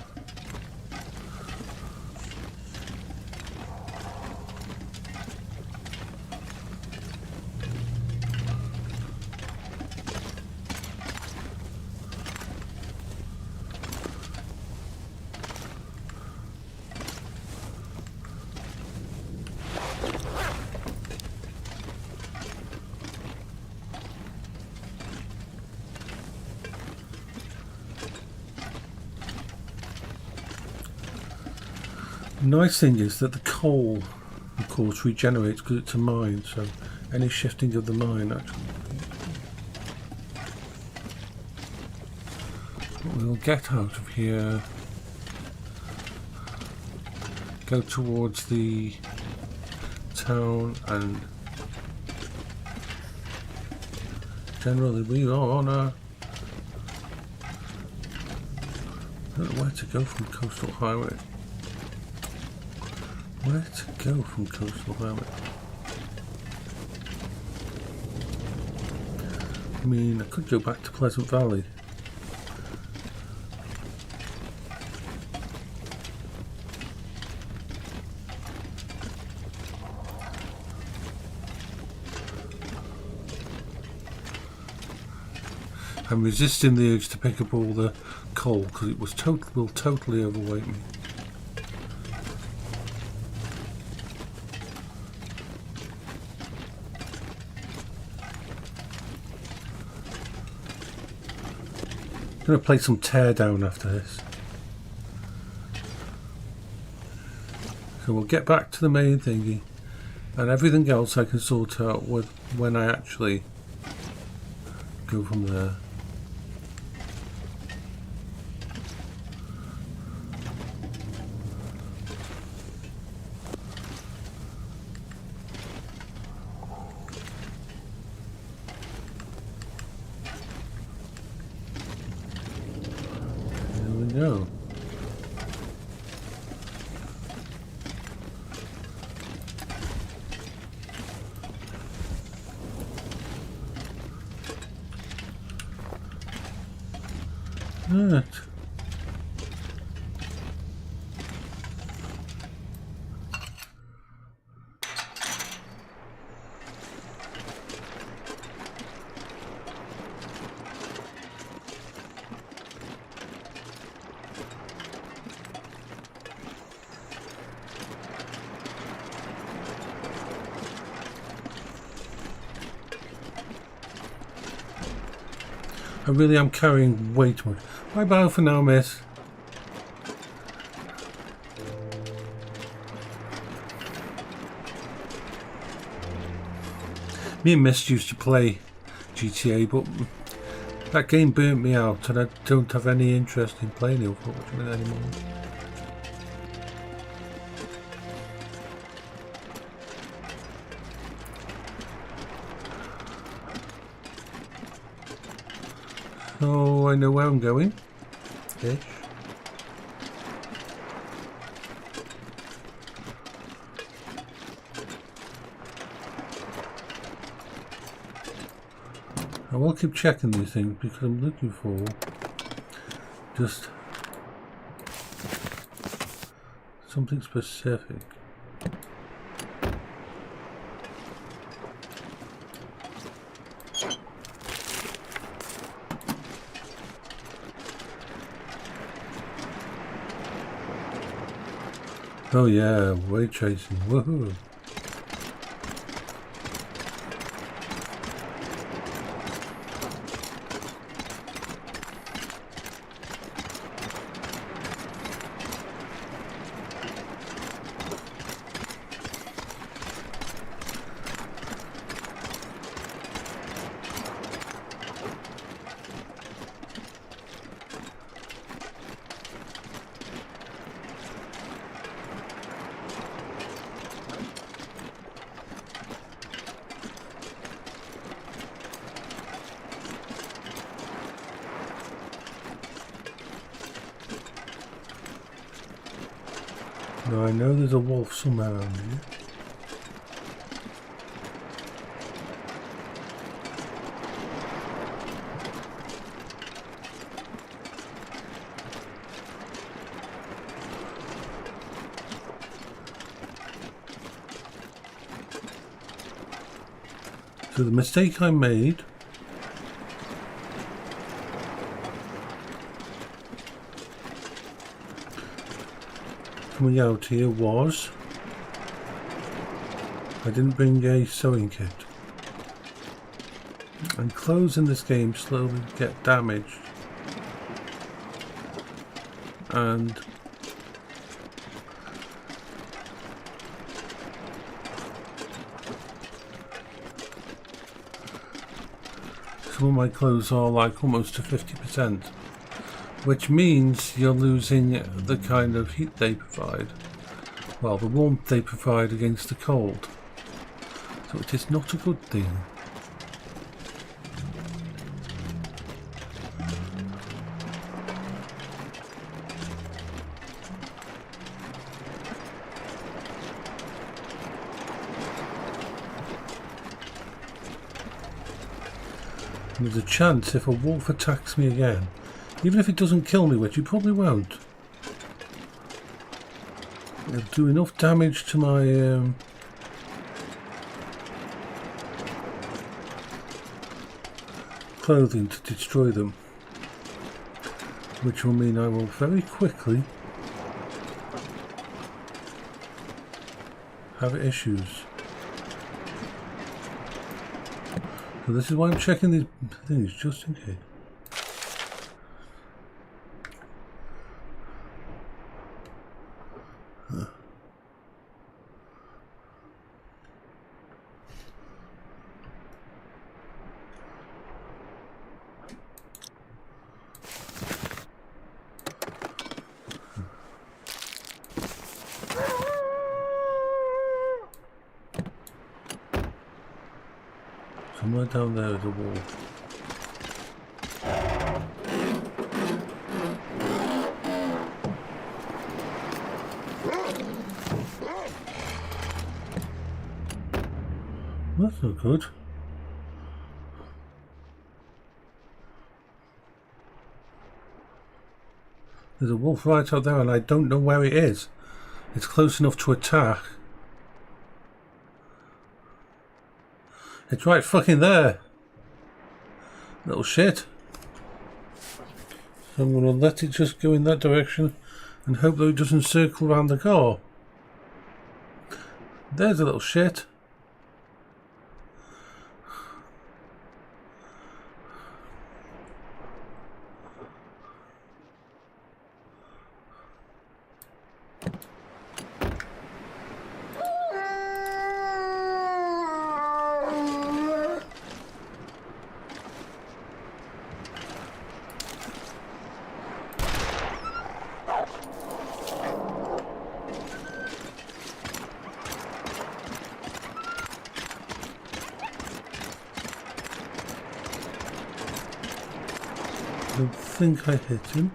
the nice thing is that the coal, of course, regenerates because it's a mine, so any shifting of the mine actually. We'll get out of here, go towards the town, and generally we are on a... I don't know where to go from Coastal Highway. Where to go from Coastal Highway? I mean, I could go back to Pleasant Valley. I'm resisting the urge to pick up all the coal because it will totally overweight me. I'm going to play some teardown after this. So we'll get back to the main thingy, and everything else I can sort out with when I actually go from there. No. Right. I really am carrying way too much. Bye bye for now, miss. Me and Miss used to play GTA, but that game burnt me out and I don't have any interest in playing it unfortunately anymore. So I know where I'm going. Ish. I will keep checking these things because I'm looking for just something specific. Oh yeah, ray tracing, woohoo! Now I know there's a wolf somewhere around here. So the mistake I made coming out here was I didn't bring a sewing kit, and clothes in this game slowly get damaged, and some of my clothes are like almost to 50%. Which means you're losing the kind of heat they provide. Well, the warmth they provide against the cold. So it is not a good thing. There's a chance if a wolf attacks me again, even if it doesn't kill me, which it probably won't, it'll do enough damage to my clothing to destroy them, which will mean I will very quickly have issues. So this is why I'm checking these things, just in case. Somewhere down there is a wall. That's not good. There's a wolf right out there and I don't know where it is. It's close enough to attack. It's right fucking there. Little shit. So I'm going to let it just go in that direction and hope that it doesn't circle around the car. There's a little shit. think I hit him.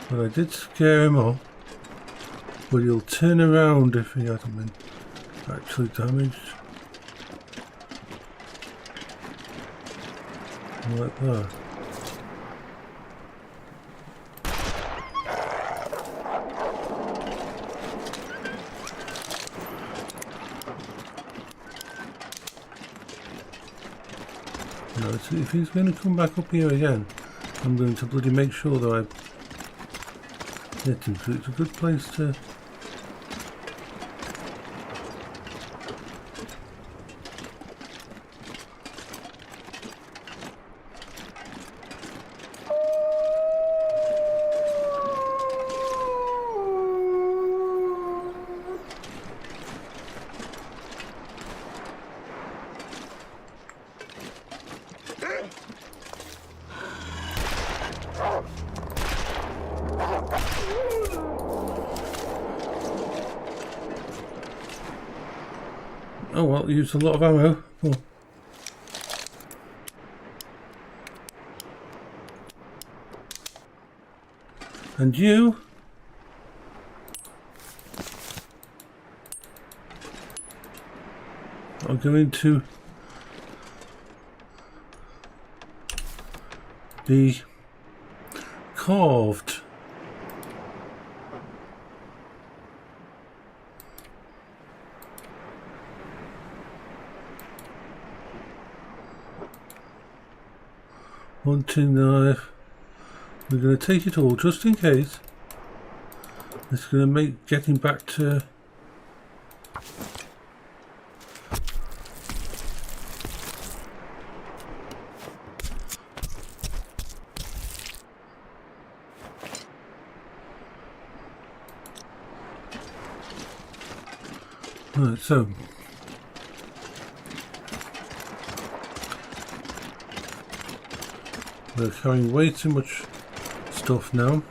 But I did scare him off. But he'll turn around if he hasn't been actually damaged. Like that. No, if he's going to come back up here again, I'm going to bloody make sure that I hit him. So it's a good place to... Oh well, used a lot of ammo. Oh. And you are going to be carved. Hunting knife. We're going to take it all just in case. It's going to make getting back to right, so we're carrying way too much stuff now.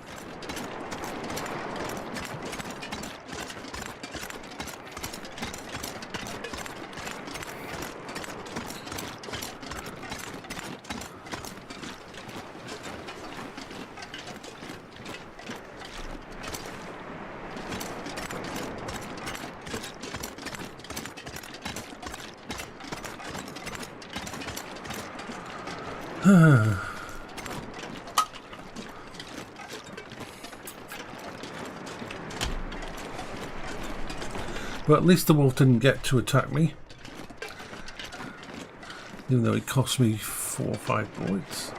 But at least the wolf didn't get to attack me, even though it cost me 4 or 5 bullets.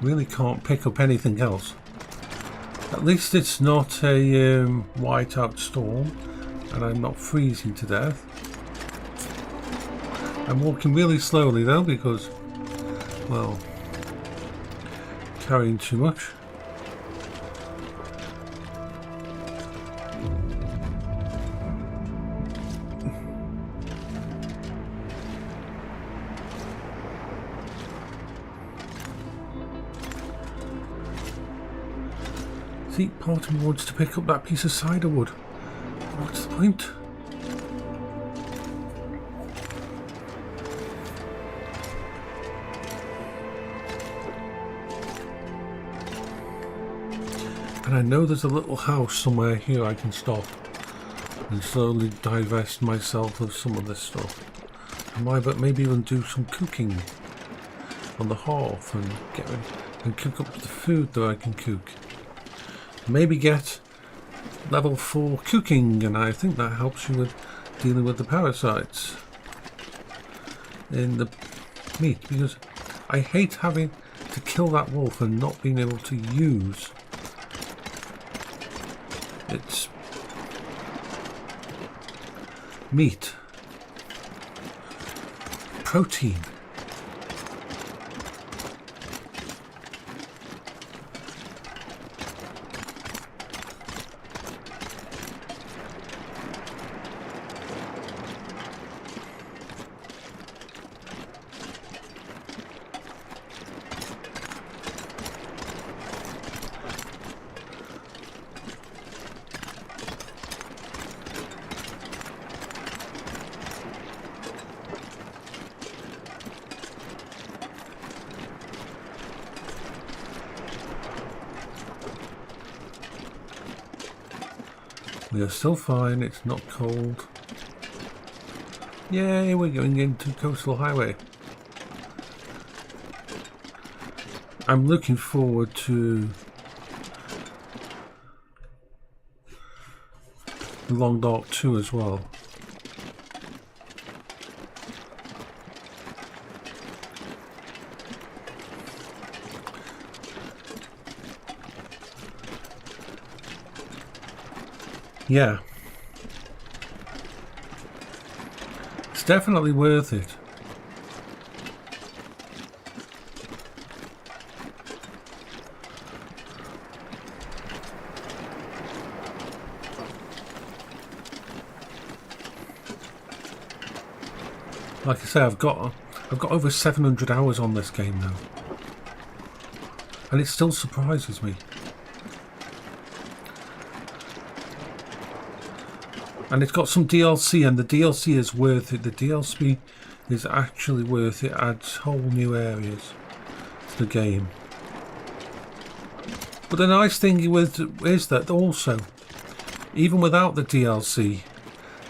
Really can't pick up anything else. At least it's not a whiteout storm and I'm not freezing to death. I'm walking really slowly though because, well, carrying too much. See, part of me wants to pick up that piece of cider wood. What's the point? And I know there's a little house somewhere here I can stop and slowly divest myself of some of this stuff. I might, but maybe even do some cooking on the hearth and cook up the food that I can cook. Maybe get level 4 cooking, and I think that helps you with dealing with the parasites in the meat, because I hate having to kill that wolf and not being able to use its meat. Protein. We are still fine, it's not cold. Yay, we're going into Coastal Highway. I'm looking forward to the Long Dark 2 as well. Yeah. It's definitely worth it. Like I say, I've got over 700 hours on this game now. And it still surprises me. And it's got some DLC, and the DLC is worth it. The DLC is actually worth it. Adds whole new areas to the game. But the nice thing is that also, even without the DLC,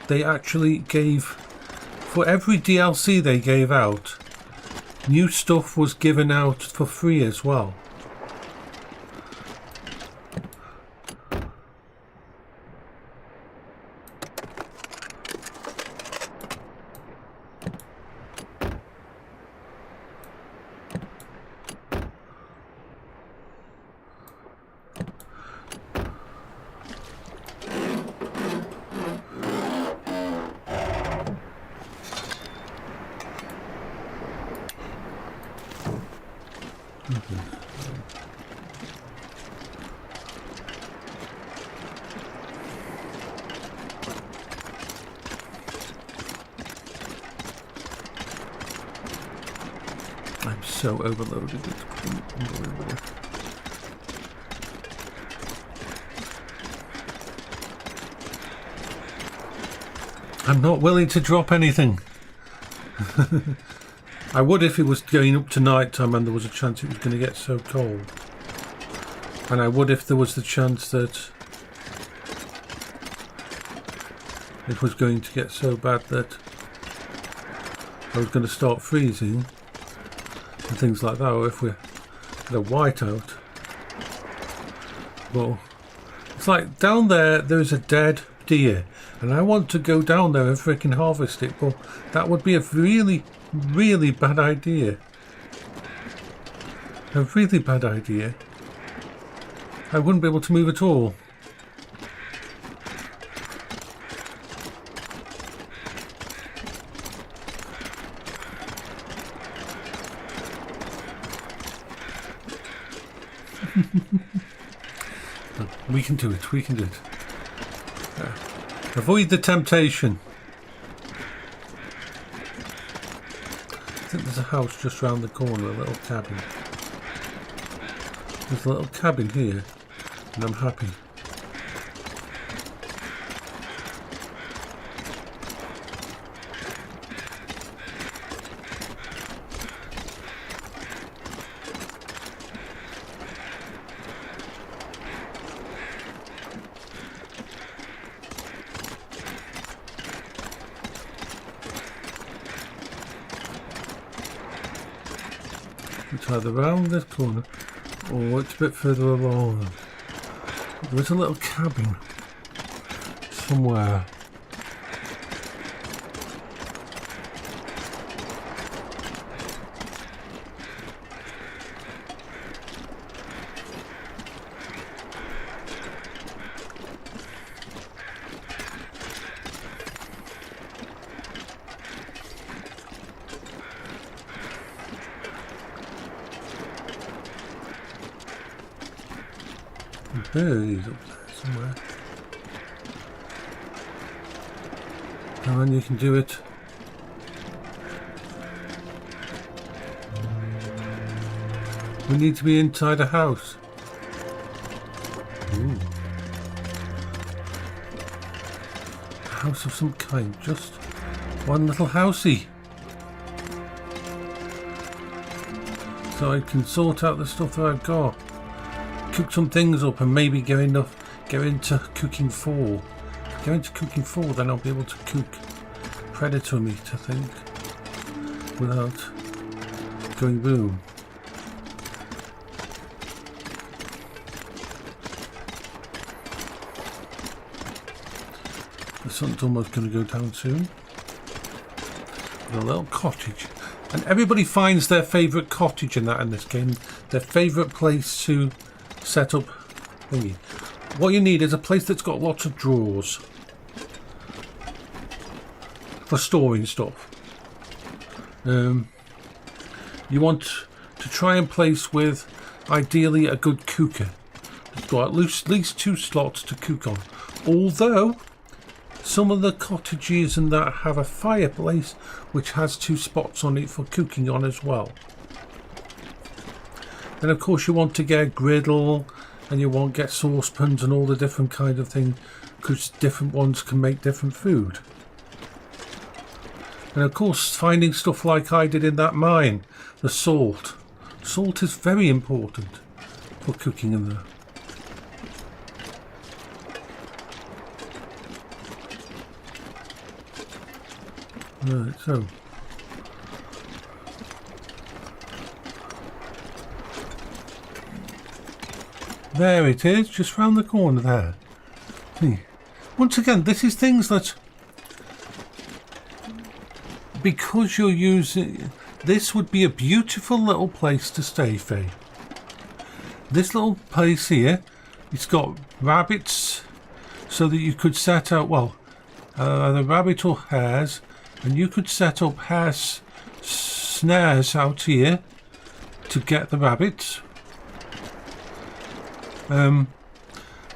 they actually gave, for every DLC they gave out, new stuff was given out for free as well. I'm so overloaded, it's unbelievable. I'm not willing to drop anything. I would if it was going up to night time and there was a chance it was going to get so cold. And I would if there was the chance that it was going to get so bad that I was going to start freezing and things like that, or if we had a whiteout. But it's like down there's a dead deer, and I want to go down there and freaking harvest it, but that would be a really, really bad idea. A really bad idea. I wouldn't be able to move at all. We can do it, we can do it. Avoid the temptation. I think there's a house just round the corner, a little cabin. There's a little cabin here, and I'm happy. It's either round this corner or it's a bit further along. There's a little cabin somewhere. There he is, up there somewhere. Come on, you can do it. We need to be inside a house. Ooh. A house of some kind, just one little housey. So I can sort out the stuff that I've got. Cook some things up and maybe get into cooking 4 Go into cooking 4, then I'll be able to cook predator meat, I think, without going boom. The sun's almost going to go down soon. A little cottage, and everybody finds their favourite cottage in this game, their favourite place to set up thingy. What you need is a place that's got lots of drawers for storing stuff. You want to try and place with ideally a good cooker. It's got at least 2 slots to cook on, although some of the cottages and that have a fireplace which has 2 spots on it for cooking on as well. Then of course you want to get a griddle, and you want to get saucepans and all the different kind of thing, because different ones can make different food. And of course finding stuff like I did in that mine, the salt. Salt is very important for cooking in there. Right, so there it is, just round the corner there. See, once again, this is things that, because you're using, this would be a beautiful little place to stay, Faye. This little place here, it's got rabbits, so that you could set out, well, the rabbit or hares, and you could set up hare snares out here to get the rabbits.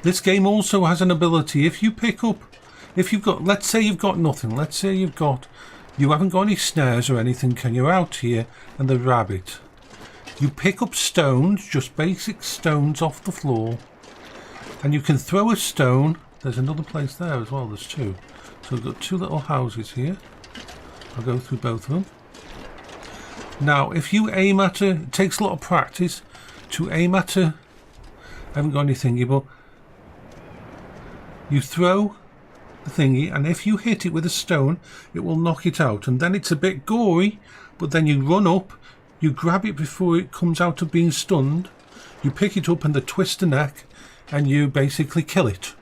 This game also has an ability, if you've got, let's say you've got nothing, let's say you haven't got any snares or anything, and you're out here and the rabbit, you pick up stones, just basic stones off the floor, and you can throw a stone. There's another place there as well, there's 2. So we've got 2 little houses here. I'll go through both of them. Now if you aim at it takes a lot of practice to aim at I haven't got any thingy, but you throw the thingy, and if you hit it with a stone it will knock it out, and then it's a bit gory, but then you run up, you grab it before it comes out of being stunned, you pick it up and the twist the neck, and you basically kill it,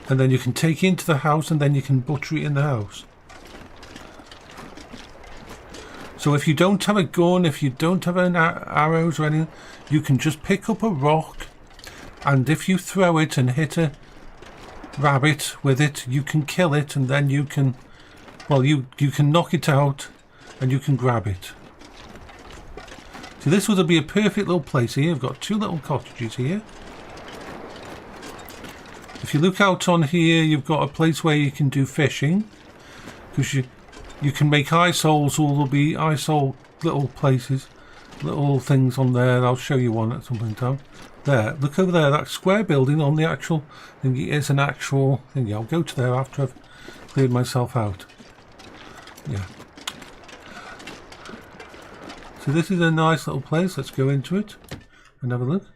and then you can take it into the house, and then you can butcher it in the house. So if you don't have a gun, if you don't have an arrows or anything, you can just pick up a rock, and if you throw it and hit a rabbit with it, you can kill it, and then you can, well, you can knock it out and you can grab it. So this would be a perfect little place here. You've got 2 little cottages here. If you look out on here, you've got a place where you can do fishing, because you can make ice holes, or there'll be ice hole little places, little things on there. I'll show you one at some point in time. There, look over there, that square building on the actual thing is an actual thing. I'll go to there after I've cleared myself out. Yeah. So this is a nice little place. Let's go into it and have a look.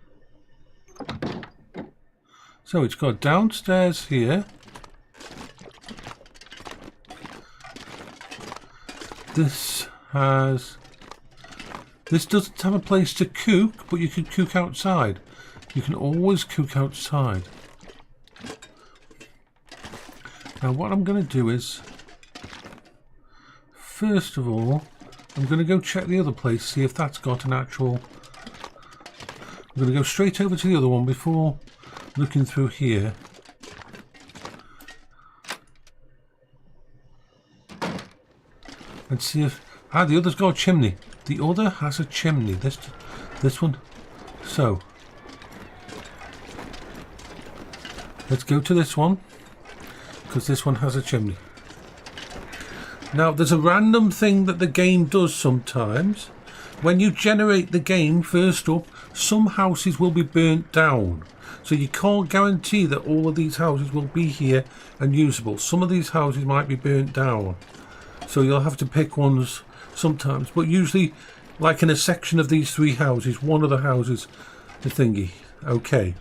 So it's got downstairs here. This doesn't have a place to cook, but you can cook outside. You can always cook outside. Now what I'm going to do is, first of all, I'm going to go check the other place, see if that's got an actual... I'm going to go straight over to the other one before looking through here. And see if... Ah, the other's got a chimney. The other has a chimney. This one. So let's go to this one, because this one has a chimney. Now there's a random thing that the game does sometimes. When you generate the game, first up, some houses will be burnt down. So you can't guarantee that all of these houses will be here and usable. Some of these houses might be burnt down. So you'll have to pick ones sometimes. But usually, like in a section of these 3 houses, one of the houses, the thingy. Okay.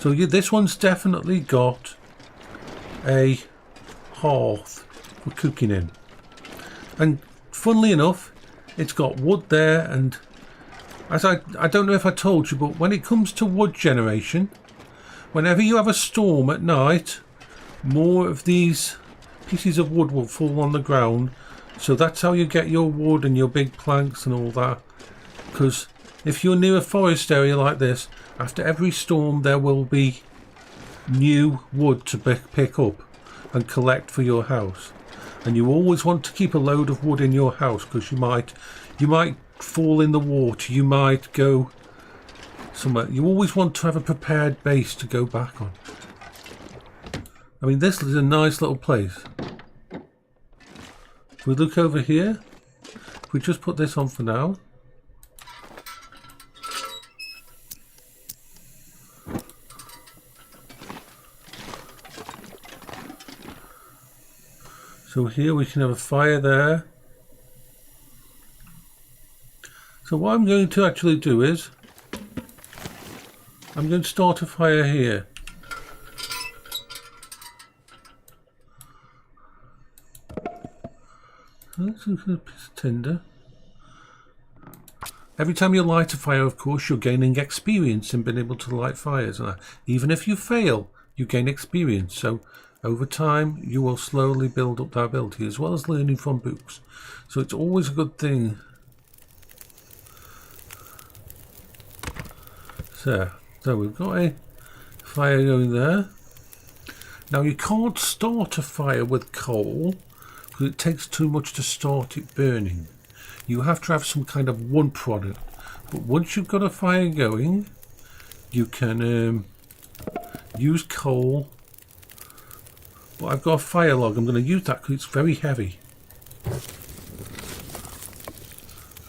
So this one's definitely got a hearth for cooking in. And funnily enough, it's got wood there, and as I don't know if I told you, but when it comes to wood generation, whenever you have a storm at night, more of these pieces of wood will fall on the ground. So that's how you get your wood and your big planks and all that. Because if you're near a forest area like this, after every storm there will be new wood to pick up and collect for your house. And you always want to keep a load of wood in your house, because you might fall in the water, you might go somewhere. You always want to have a prepared base to go back on. I mean, this is a nice little place. If we look over here, if we just put this on for now. So here we can have a fire there. So what I'm going to actually do is, I'm going to start a fire here. That's a piece of tinder. Every time you light a fire, of course, you're gaining experience in being able to light fires. Even if you fail, you gain experience. So over time, you will slowly build up that ability, as well as learning from books. So it's always a good thing. So we've got a fire going there. Now you can't start a fire with coal, because it takes too much to start it burning. You have to have some kind of wood product. But once you've got a fire going, you can use coal. But I've got a fire log. I'm going to use that because it's very heavy.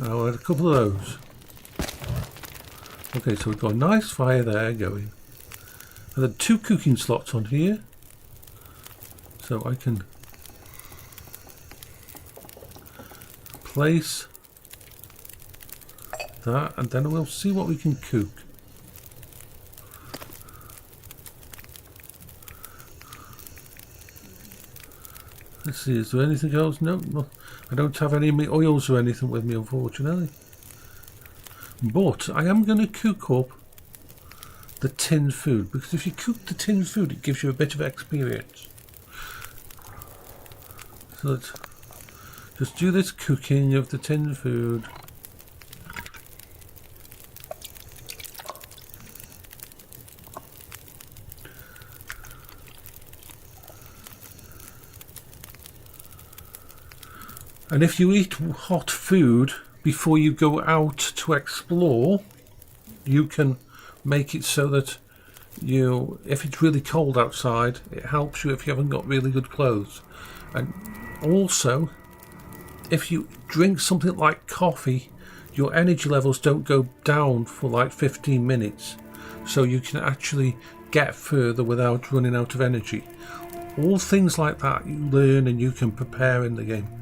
I'll add a couple of those. Okay, so we've got a nice fire there going. And then 2 cooking slots on here. So I can place that, and then we'll see what we can cook. Let's see, is there anything else? No, I don't have any oils or anything with me, unfortunately. But I am going to cook up the tinned food, because if you cook the tinned food, it gives you a bit of experience. So let's just do this cooking of the tinned food. And if you eat hot food before you go out to explore, you can make it so that if it's really cold outside, it helps you if you haven't got really good clothes. And also, if you drink something like coffee, your energy levels don't go down for like 15 minutes. So you can actually get further without running out of energy. All things like that you learn and you can prepare in the game.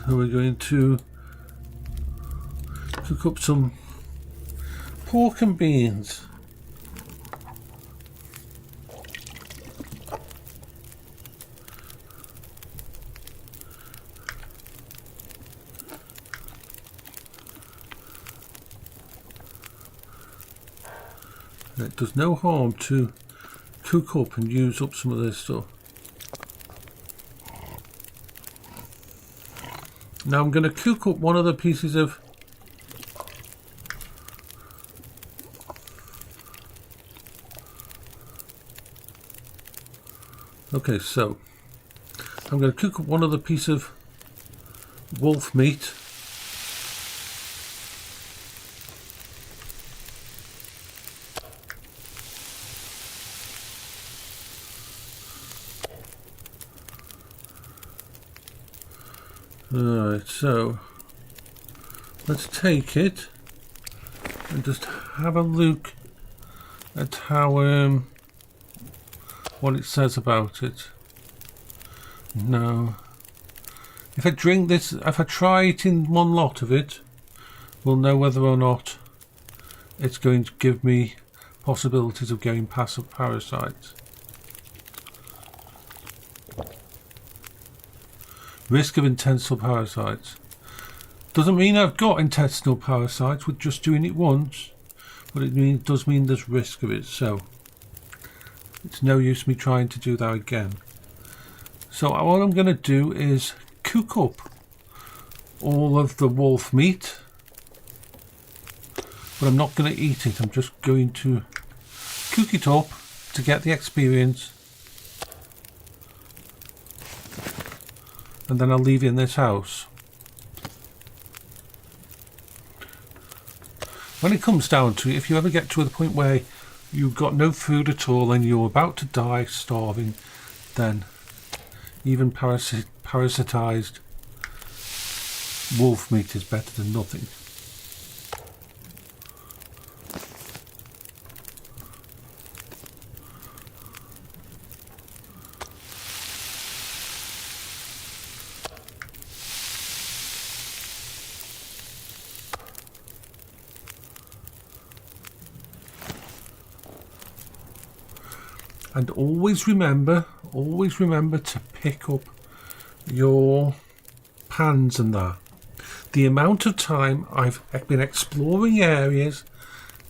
So we're going to cook up some pork and beans. And it does no harm to cook up and use up some of this stuff. Now I'm going to cook up one of the pieces of so I'm going to cook up one of the piece of wolf meat. Alright, so let's take it and just have a look at how what it says about it. Now, if I drink this, if I try it in one lot of it, we'll know whether or not it's going to give me possibilities of getting past parasites. Risk of intestinal parasites. Doesn't mean I've got intestinal parasites with just doing it once, but it does mean there's risk of it, so it's no use me trying to do that again. So what I'm going to do is cook up all of the wolf meat, but I'm not going to eat it. I'm just going to cook it up to get the experience, and then I'll leave it in this house. When it comes down to it, if you ever get to the point where you've got no food at all and you're about to die starving, then even parasitized wolf meat is better than nothing. And always remember to pick up your pans and that. The amount of time I've been exploring areas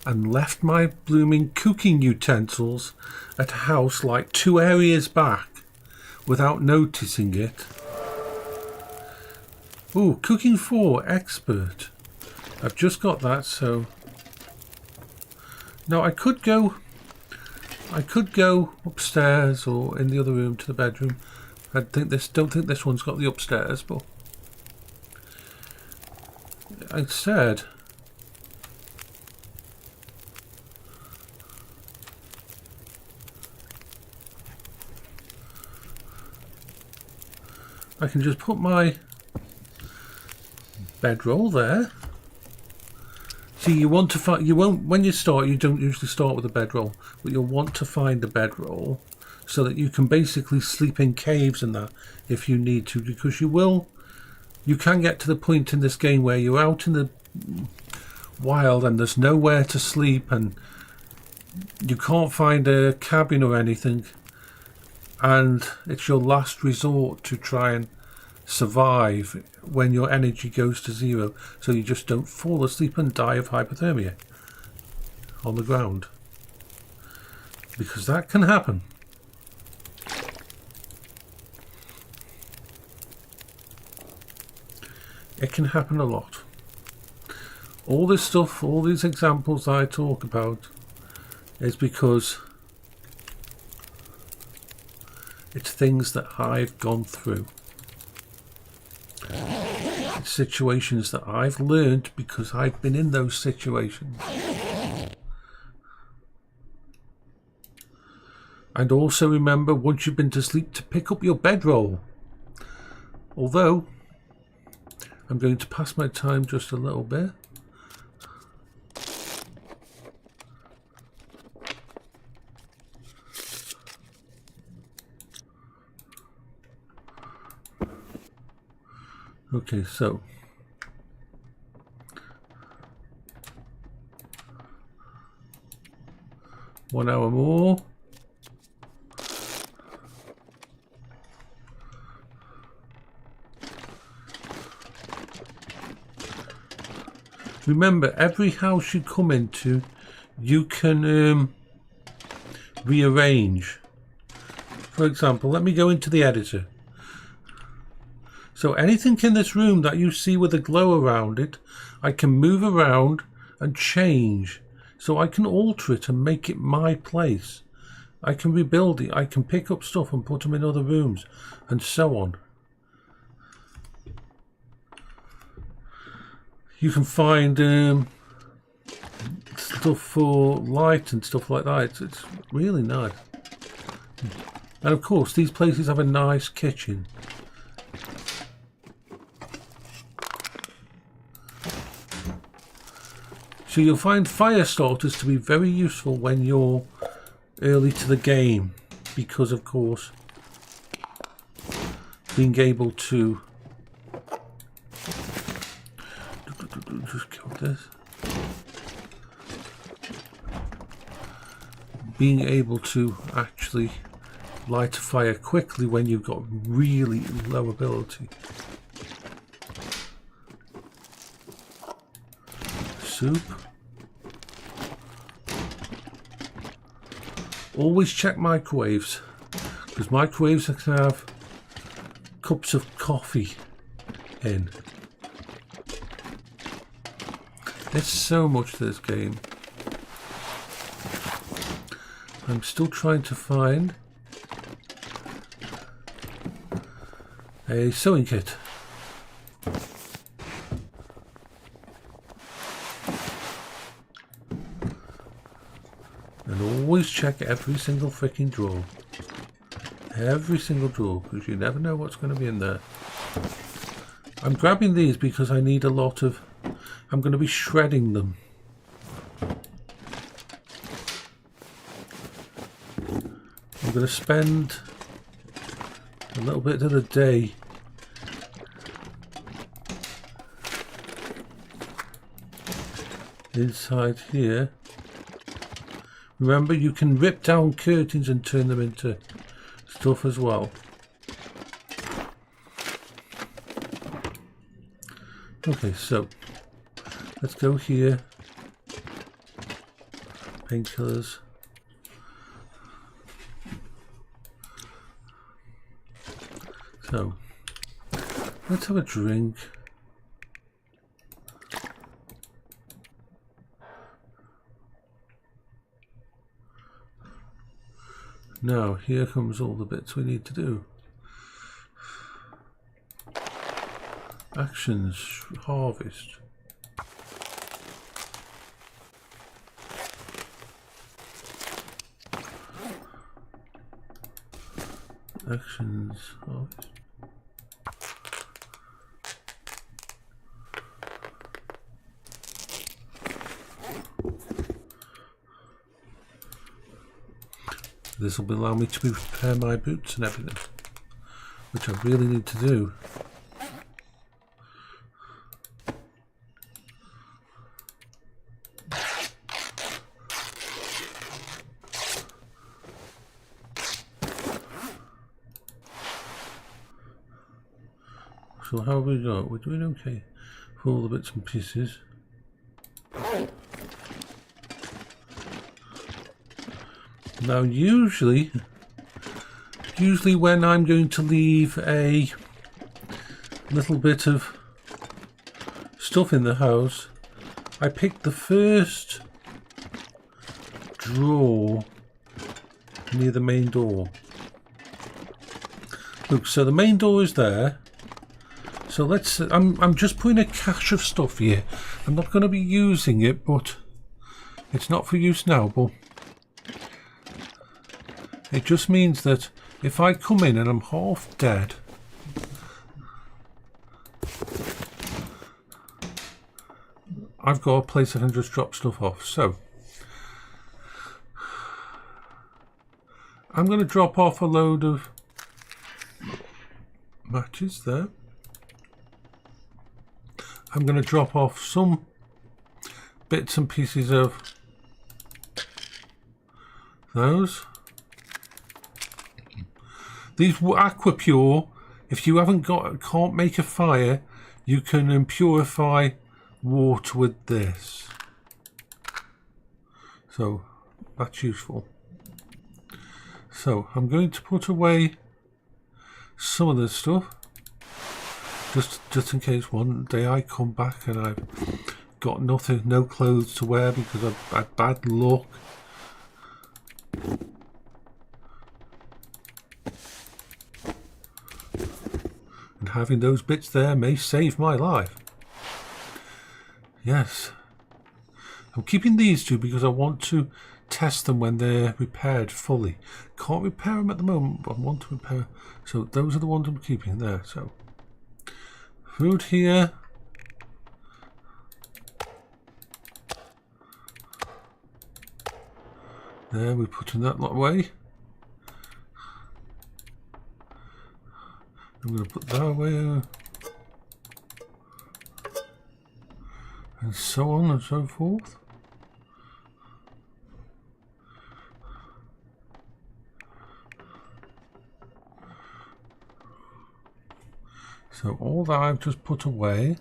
and left my blooming cooking utensils at a house like 2 areas back without noticing it. Ooh, cooking 4 expert. I've just got that, so now I could go upstairs or in the other room to the bedroom. I don't think this one's got the upstairs, but instead I can just put my bedroll there. See, you want to find, when you start, you don't usually start with a bedroll, but you'll want to find a bedroll so that you can basically sleep in caves and that if you need to, because you can get to the point in this game where you're out in the wild and there's nowhere to sleep and you can't find a cabin or anything, and it's your last resort to try and survive when your energy goes to 0, so you just don't fall asleep and die of hypothermia on the ground, because that can happen. It can happen a lot. All this stuff, all these examples that I talk about is because it's things that I've gone through. It's situations that I've learned because I've been in those situations. And also remember, once you've been to sleep, to pick up your bedroll. Although I'm going to pass my time just a little bit. Okay, so one hour more. Remember, every house you come into, you can rearrange. For example, let me go into the editor. So anything in this room that you see with a glow around it, I can move around and change. So I can alter it and make it my place. I can rebuild it. I can pick up stuff and put them in other rooms and so on. You can find stuff for light and stuff like that. It's really nice. And of course, these places have a nice kitchen. So you'll find fire starters to be very useful when you're early to the game, because of course being able to just kill this. being able to actually light a fire quickly when you've got really low ability. Soup. Always check microwaves, because microwaves can have cups of coffee in. There's so much to this game. I'm still trying to find a sewing kit. And always check every single freaking drawer. Every single drawer, because you never know what's going to be in there. I'm grabbing these because I need a lot of... I'm going to be shredding them. I'm going to spend a little bit of the day inside here. Remember, you can rip down curtains and turn them into stuff as well. Okay, so let's go here. Painkillers. So let's have a drink. Now here comes all the bits we need to do. Actions, harvest. Actions, harvest. This will allow me to prepare my boots and everything, which I really need to do. So how have we got? We're doing okay for all the bits and pieces. Now usually when I'm going to leave a little bit of stuff in the house, I pick the first drawer near the main door. Look, so the main door is there. So let's, I'm just putting a cache of stuff here. I'm not going to be using it, but it's not for use now, but it just means that if I come in and I'm half dead, I've got a place I can just drop stuff off. So I'm going to drop off a load of matches there. I'm going to drop off some bits and pieces of those. These Aquapure, if you can't make a fire, you can purify water with this. So that's useful. So I'm going to put away some of this stuff, just in case one day I come back and I've got nothing, no clothes to wear because I've had bad luck. And having those bits there may save my life. Yes. I'm keeping these two because I want to test them when they're repaired fully. Can't repair them at the moment, but I want to repair. So those are the ones I'm keeping there. So food here. There, we're putting that lot away. I'm going to put that away. And so on and so forth. So all that I've just put away.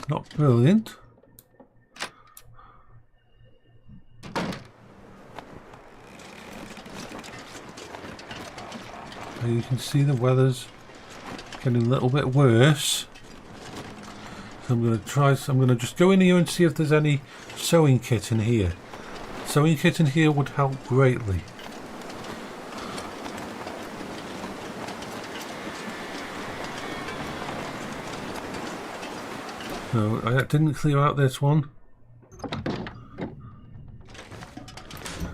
Not brilliant. And you can see the weather's getting a little bit worse. So I'm going to just go in here and see if there's any sewing kit in here. Sewing kit in here would help greatly. So I didn't clear out this one.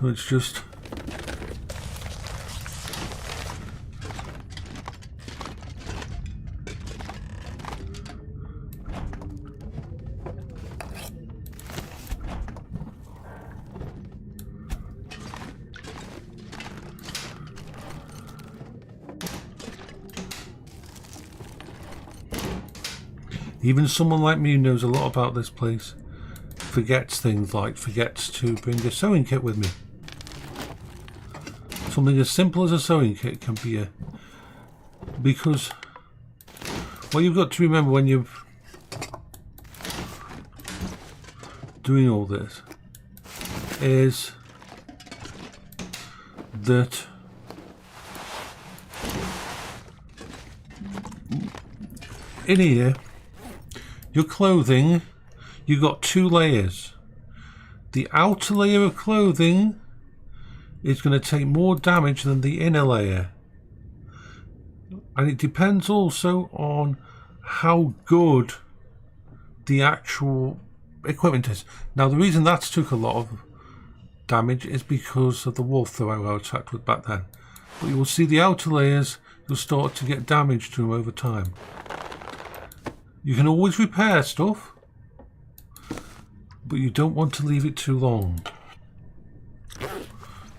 So it's just even someone like me who knows a lot about this place forgets things like forgets to bring a sewing kit with me. Something as simple as a sewing kit can be because what you've got to remember when you're doing all this is that in here your clothing, you've got two layers. The outer layer of clothing is going to take more damage than the inner layer. And it depends also on how good the actual equipment is. Now the reason that took a lot of damage is because of the wolf that I attacked with back then. But you will see the outer layers, you'll start to get damage to them over time. You can always repair stuff, but you don't want to leave it too long.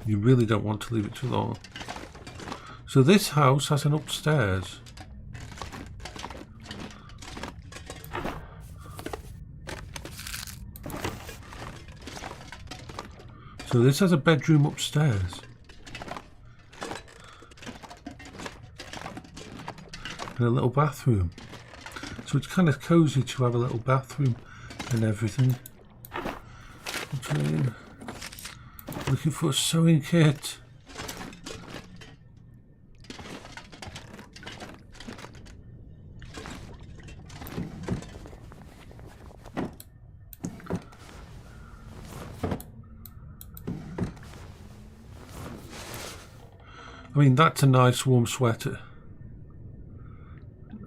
You really don't want to leave it too long. So this house has an upstairs. So this has a bedroom upstairs. And a little bathroom. So it's kind of cozy to have a little bathroom and everything. Looking for a sewing kit. I mean, that's a nice warm sweater.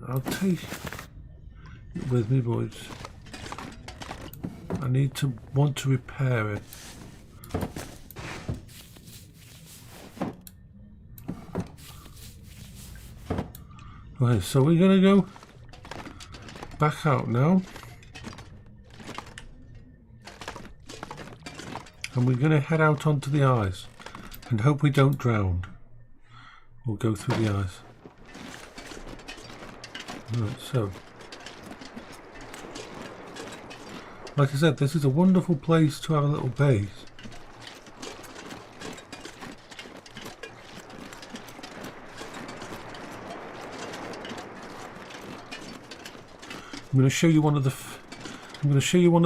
I'll take it with me, boys. I need to want to repair it. Okay, so we're gonna go back out now. And we're gonna head out onto the ice and hope we don't drown. We'll go through the ice. Right, so like I said, this is a wonderful place to have a little base. I'm going to show you one of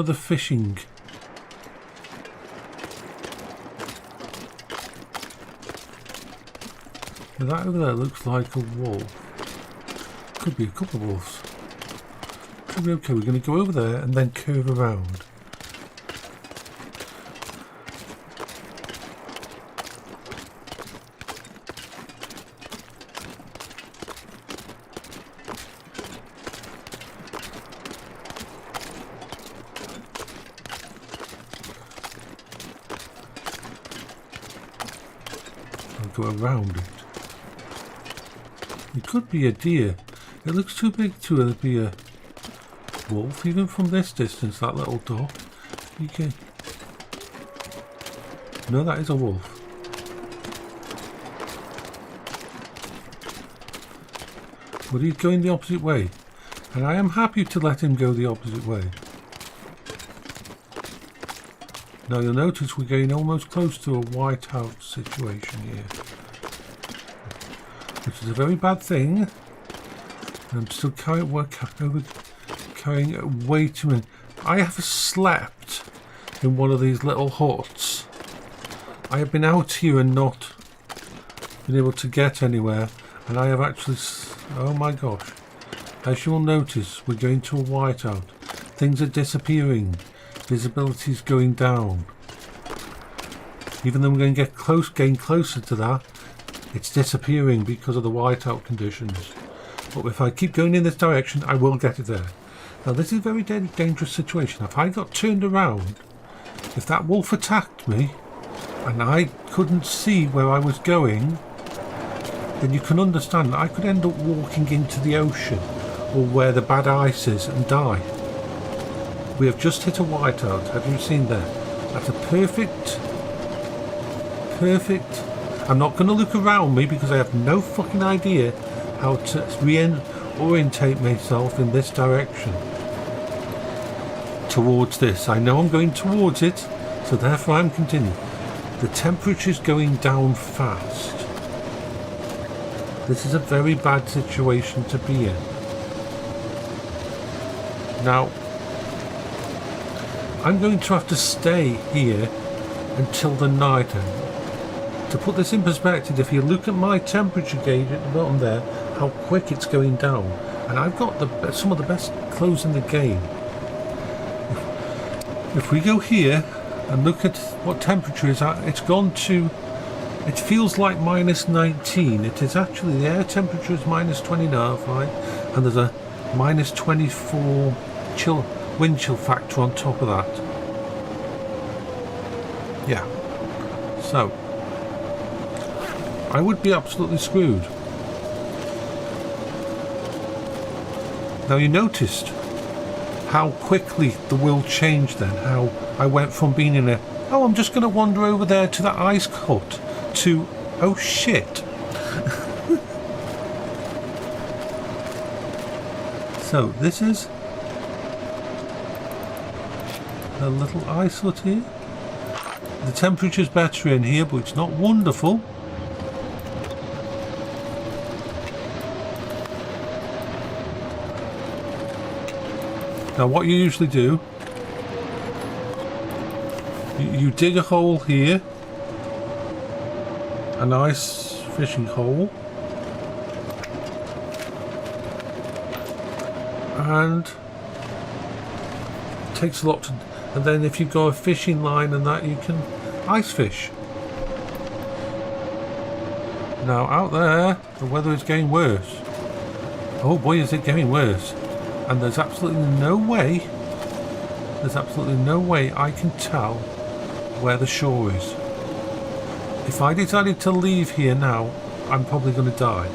the fishing. Now that over there looks like a wolf. Could be a couple of wolves. Could be okay. We're going to go over there and then curve around. I'll go around it. It could be a deer. It looks too big to be a wolf, even from this distance, that little dog. You can... No, that is a wolf. But he's going the opposite way. And I am happy to let him go the opposite way. Now you'll notice we're getting almost close to a whiteout situation here, which is a very bad thing. I'm still carrying way too many. I have slept in one of these little huts. I have been out here and not been able to get anywhere, and I have actually, oh my gosh, as you will notice, we're going to a whiteout. Things are disappearing, visibility is going down. Even though we're going to getting closer to that, it's disappearing because of the whiteout conditions. But if I keep going in this direction, I will get it there. Now this is a very dangerous situation. If I got turned around, if that wolf attacked me and I couldn't see where I was going, then you can understand that I could end up walking into the ocean or where the bad ice is and die. We have just hit a whiteout. Have you seen there? That's a perfect. I'm not going to look around me because I have no fucking idea how to reorientate myself in this direction. Towards this. I know I'm going towards it, so therefore I'm continuing. The temperature's going down fast. This is a very bad situation to be in. Now, I'm going to have to stay here until the night end. To put this in perspective, if you look at my temperature gauge at the bottom there, how quick it's going down, and I've got some of the best clothes in the game. If we go here and look at what temperature is at, it's gone to, it feels like minus 19. It is actually, the air temperature is minus 20.5, right? And there's a minus 24 wind chill factor on top of that. Yeah. So, I would be absolutely screwed. Now you noticed how quickly the world changed then, how I went from being in a, oh, I'm just going to wander over there to that ice hut, to, oh shit. So this is a little ice hut here. The temperature's better in here, but it's not wonderful. Now what you usually do, you dig a hole here, a nice fishing hole, and it takes a lot to, and then if you've got a fishing line and that, you can ice fish. Now out there, the weather is getting worse. Oh boy, is it getting worse. And there's absolutely no way I can tell where the shore is. If I decided to leave here now, I'm probably going to die.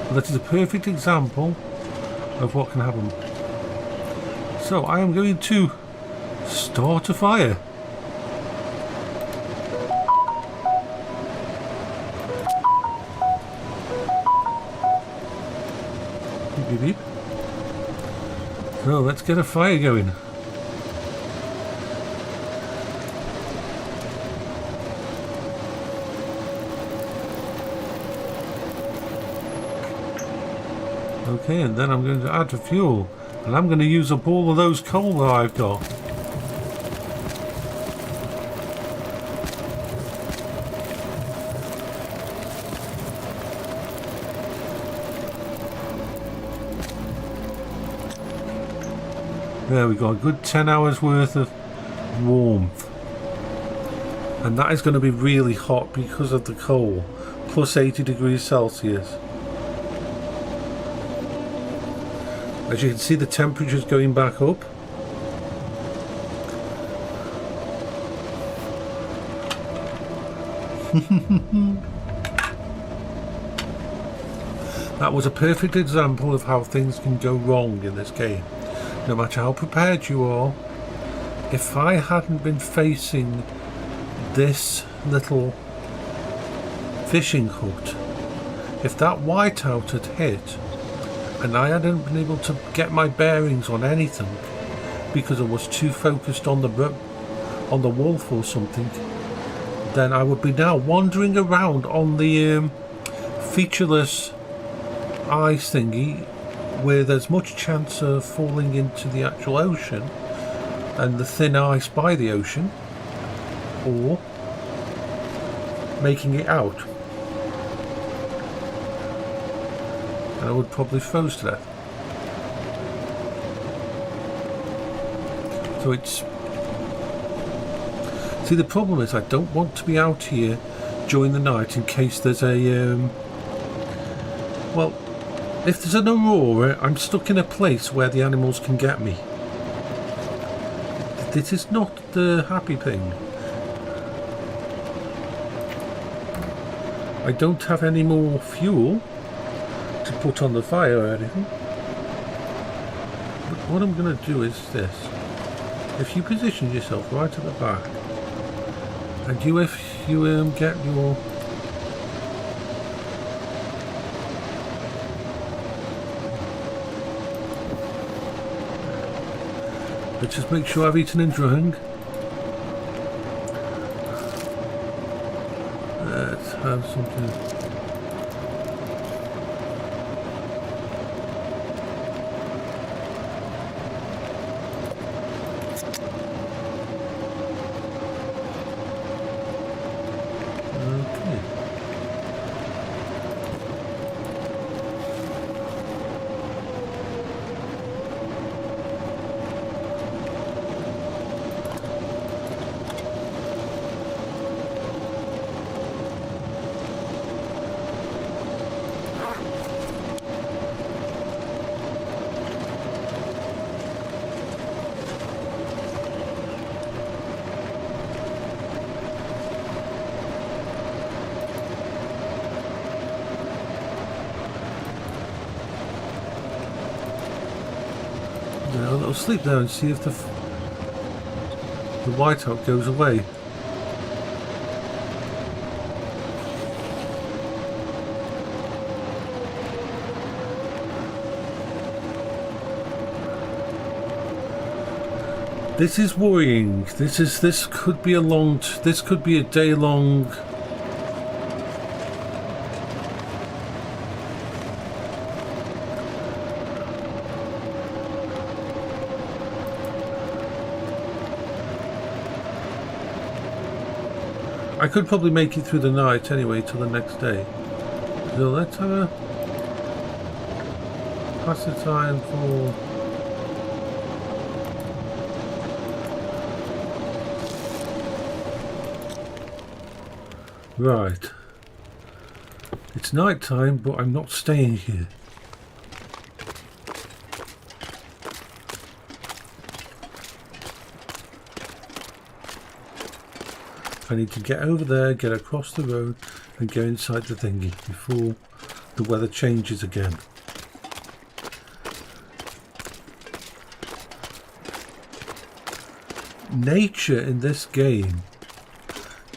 But that is a perfect example of what can happen. So I am going to start a fire. Beep. So let's get a fire going. Okay, and then I'm going to add the fuel, and I'm going to use up all of those coal that I've got. There we go, a good 10 hours worth of warmth. And that is going to be really hot because of the coal. Plus 80 degrees Celsius. As you can see, the temperature's going back up. That was a perfect example of how things can go wrong in this game. No matter how prepared you are, if I hadn't been facing this little fishing hut, if that whiteout had hit and I hadn't been able to get my bearings on anything, because I was too focused on the wolf or something, then I would be now wandering around on the featureless ice thingy, where there's much chance of falling into the actual ocean and the thin ice by the ocean, or making it out. And I would probably froze to death. So it's... See, the problem is I don't want to be out here during the night in case there's a... well, if there's an aurora, I'm stuck in a place where the animals can get me. This is not the happy thing. I don't have any more fuel to put on the fire or anything. But what I'm going to do is this. If you position yourself right at the back, and if you get your... Let's just make sure I've eaten and drunk. Let's have something. A little sleep there and see if the whiteout goes away. This is worrying. This could be a day long. I could probably make it through the night anyway till the next day. So let's have a pass the time for... Right. It's night time, but I'm not staying here. I need to get over there, get across the road and go inside the thingy before the weather changes again. Nature in this game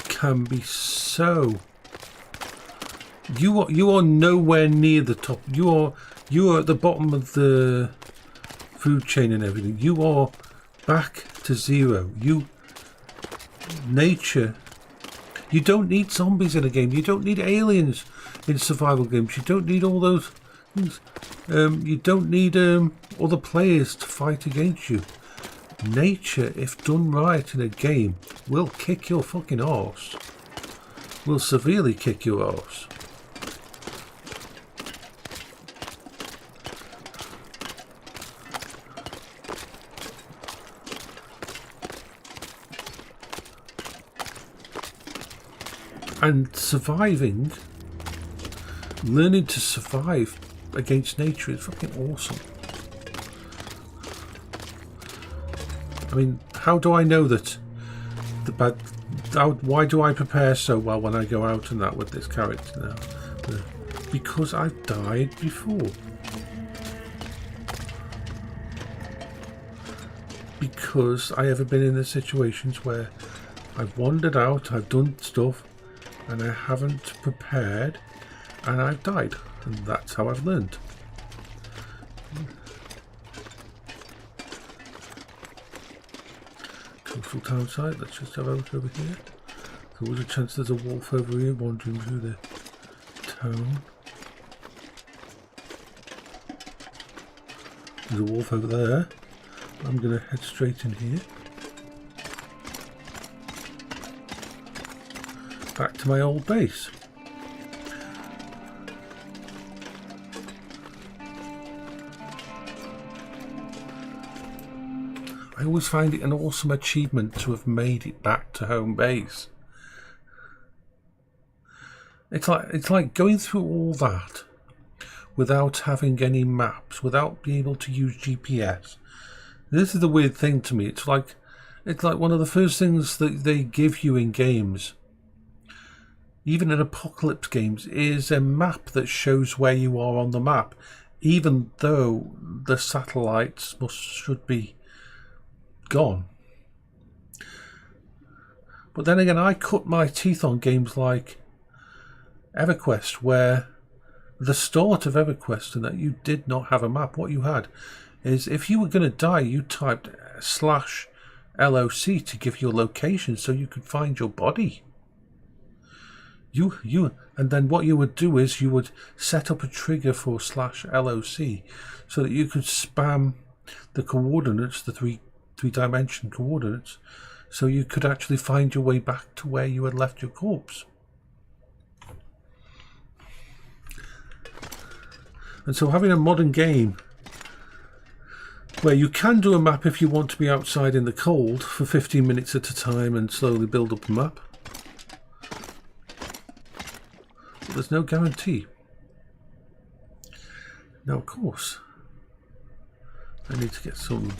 can be so... You are nowhere near the top. You are at the bottom of the food chain and everything. You are back to zero. Nature... You don't need zombies in a game. You don't need aliens in survival games. You don't need all those things. You don't need other players to fight against you. Nature, if done right in a game, will kick your fucking arse. Will severely kick your arse. And surviving, learning to survive against nature is fucking awesome. I mean, how do I know that why do I prepare so well when I go out and that with this character now? Because I've died before. Because I have been in the situations where I've wandered out, I've done stuff, and I haven't prepared, and I've died, and that's how I've learned. Peaceful town site. Let's just have a look over here. There was a chance there's a wolf over here wandering through the town. There's a wolf over there. I'm going to head straight in here. Back to my old base. I always find it an awesome achievement to have made it back to home base. It's like going through all that without having any maps, without being able to use GPS. This is the weird thing to me. It's like one of the first things that they give you in games, even in apocalypse games, is a map that shows where you are on the map, even though the satellites should be gone. But then again, I cut my teeth on games like EverQuest, where the start of EverQuest and that you did not have a map. What you had is, if you were going to die, you typed /LOC to give your location so you could find your body. And then what you would do is you would set up a trigger for /LOC so that you could spam the coordinates, the three-dimension coordinates, so you could actually find your way back to where you had left your corpse. And so having a modern game where you can do a map if you want to be outside in the cold for 15 minutes at a time and slowly build up a map, but there's no guarantee. Now, of course, I need to get some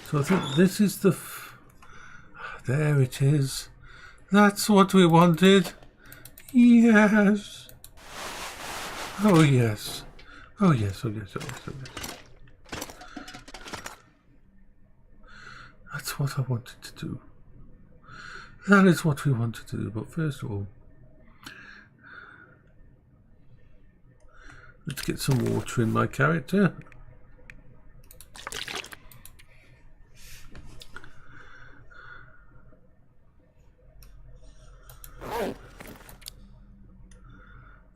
So I think this is the... There it is. That's what we wanted. Yes. Oh yes. Oh yes, oh yes, oh yes, oh yes. That's what I wanted to do. That is what we wanted to do. But first of all, let's get some water in my character.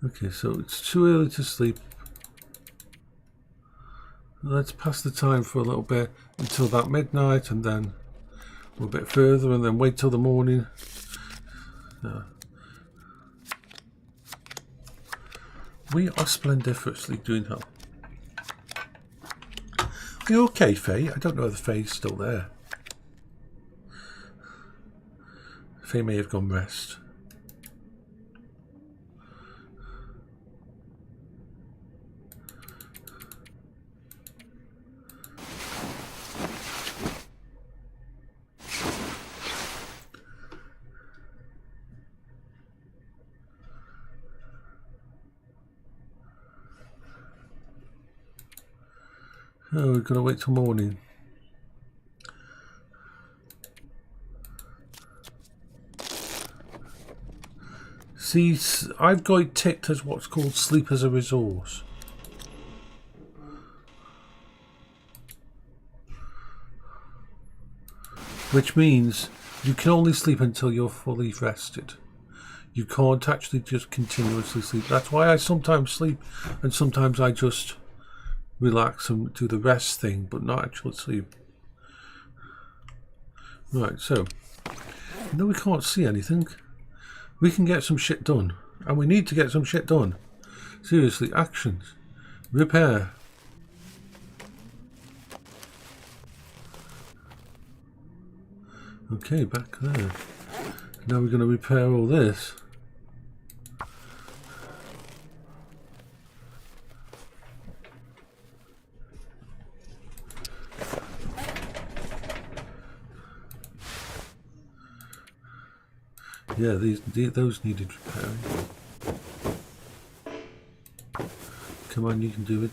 Okay, so it's too early to sleep. Let's pass the time for a little bit until about midnight, and then a bit further, and then wait till the morning. We are splendiferously doing well. Are you okay, Faye? I don't know if Faye's still there. Faye may have gone rest. Oh, we've got to wait till morning. See, I've got it ticked as what's called sleep as a resource. Which means you can only sleep until you're fully rested. You can't actually just continuously sleep. That's why I sometimes sleep and sometimes I just relax and do the rest thing, but not actually sleep. Right, so though we can't see anything, we can get some shit done, and we need to get some shit done. Seriously, actions, repair. Okay, back there. Now we're going to repair all this. Yeah, those needed repairing. Come on, you can do it.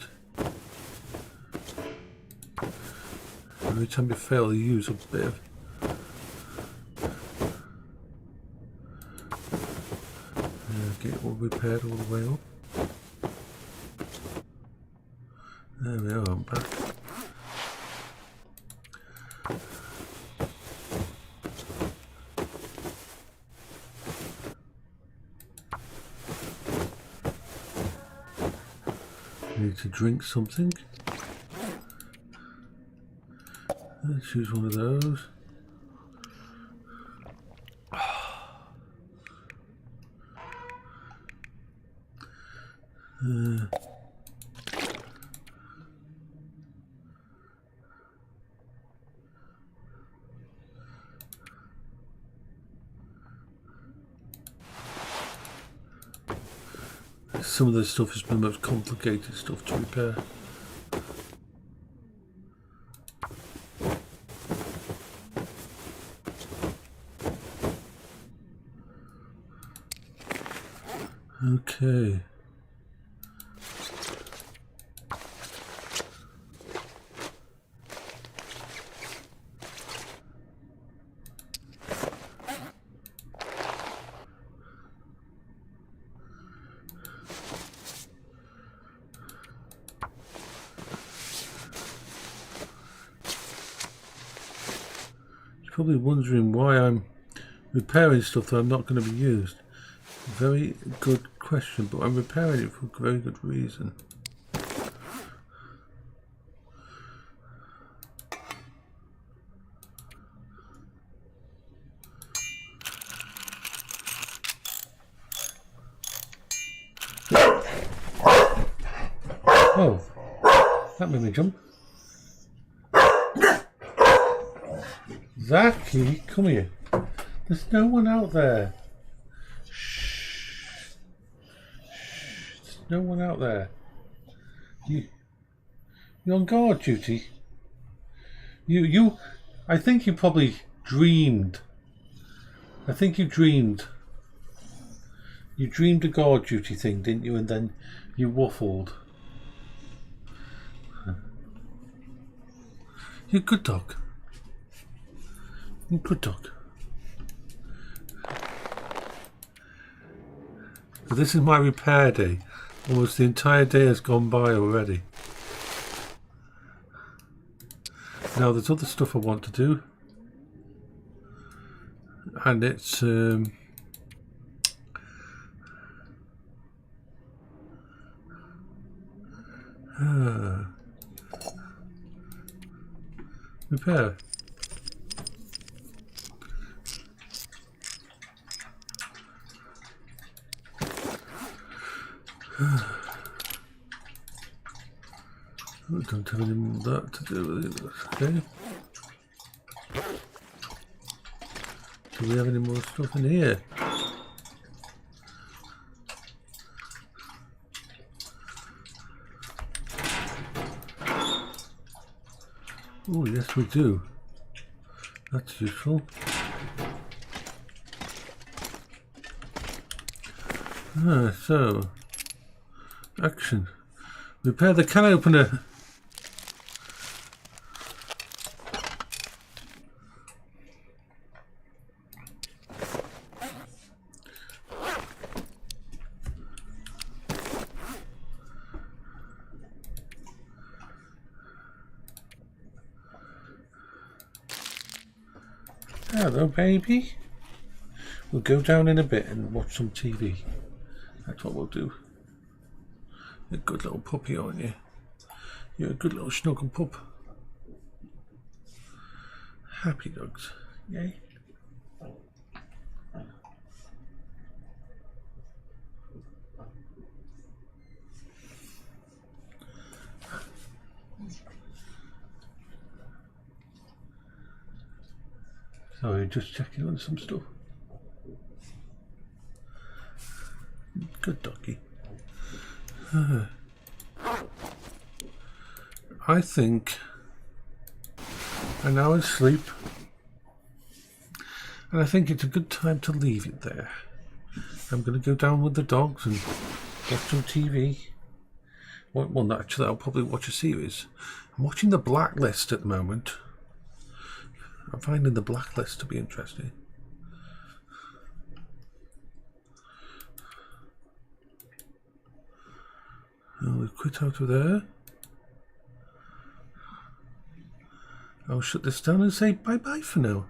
Every time you fail, you use a bit of Get it all repaired all the way up. There we are, I'm back. Need to drink something. Let's choose one of those. Some of this stuff has been the most complicated stuff to repair. Okay. Probably wondering why I'm repairing stuff that I'm not going to be used. Very good question, but I'm repairing it for a very good reason. Oh, that made me jump. Zaki, come here. There's no one out there. Shh. There's no one out there. You're on guard duty. I think you probably dreamed. I think you dreamed. You dreamed a guard duty thing, didn't you? And then you waffled. You're a good dog. Good dog. But this is my repair day. Almost the entire day has gone by already. Now there's other stuff I want to do. And it's repair. Don't have any more of that to do with it. Okay. Do we have any more stuff in here? Oh, yes, we do. That's useful. So action. Repair the can opener. Hello, baby. We'll go down in a bit and watch some TV. That's what we'll do. You're a good little puppy, aren't you? You're a good little snuggle pup. Happy dogs. Yay. Sorry, just checking on some stuff. Good doggy. I think an hour's sleep, and I think it's a good time to leave it there. I'm going to go down with the dogs and watch some TV. Well, not actually, I'll probably watch a series. I'm watching The Blacklist at the moment. I'm finding The Blacklist to be interesting. We'll quit out of there. I'll shut this down and say bye-bye for now.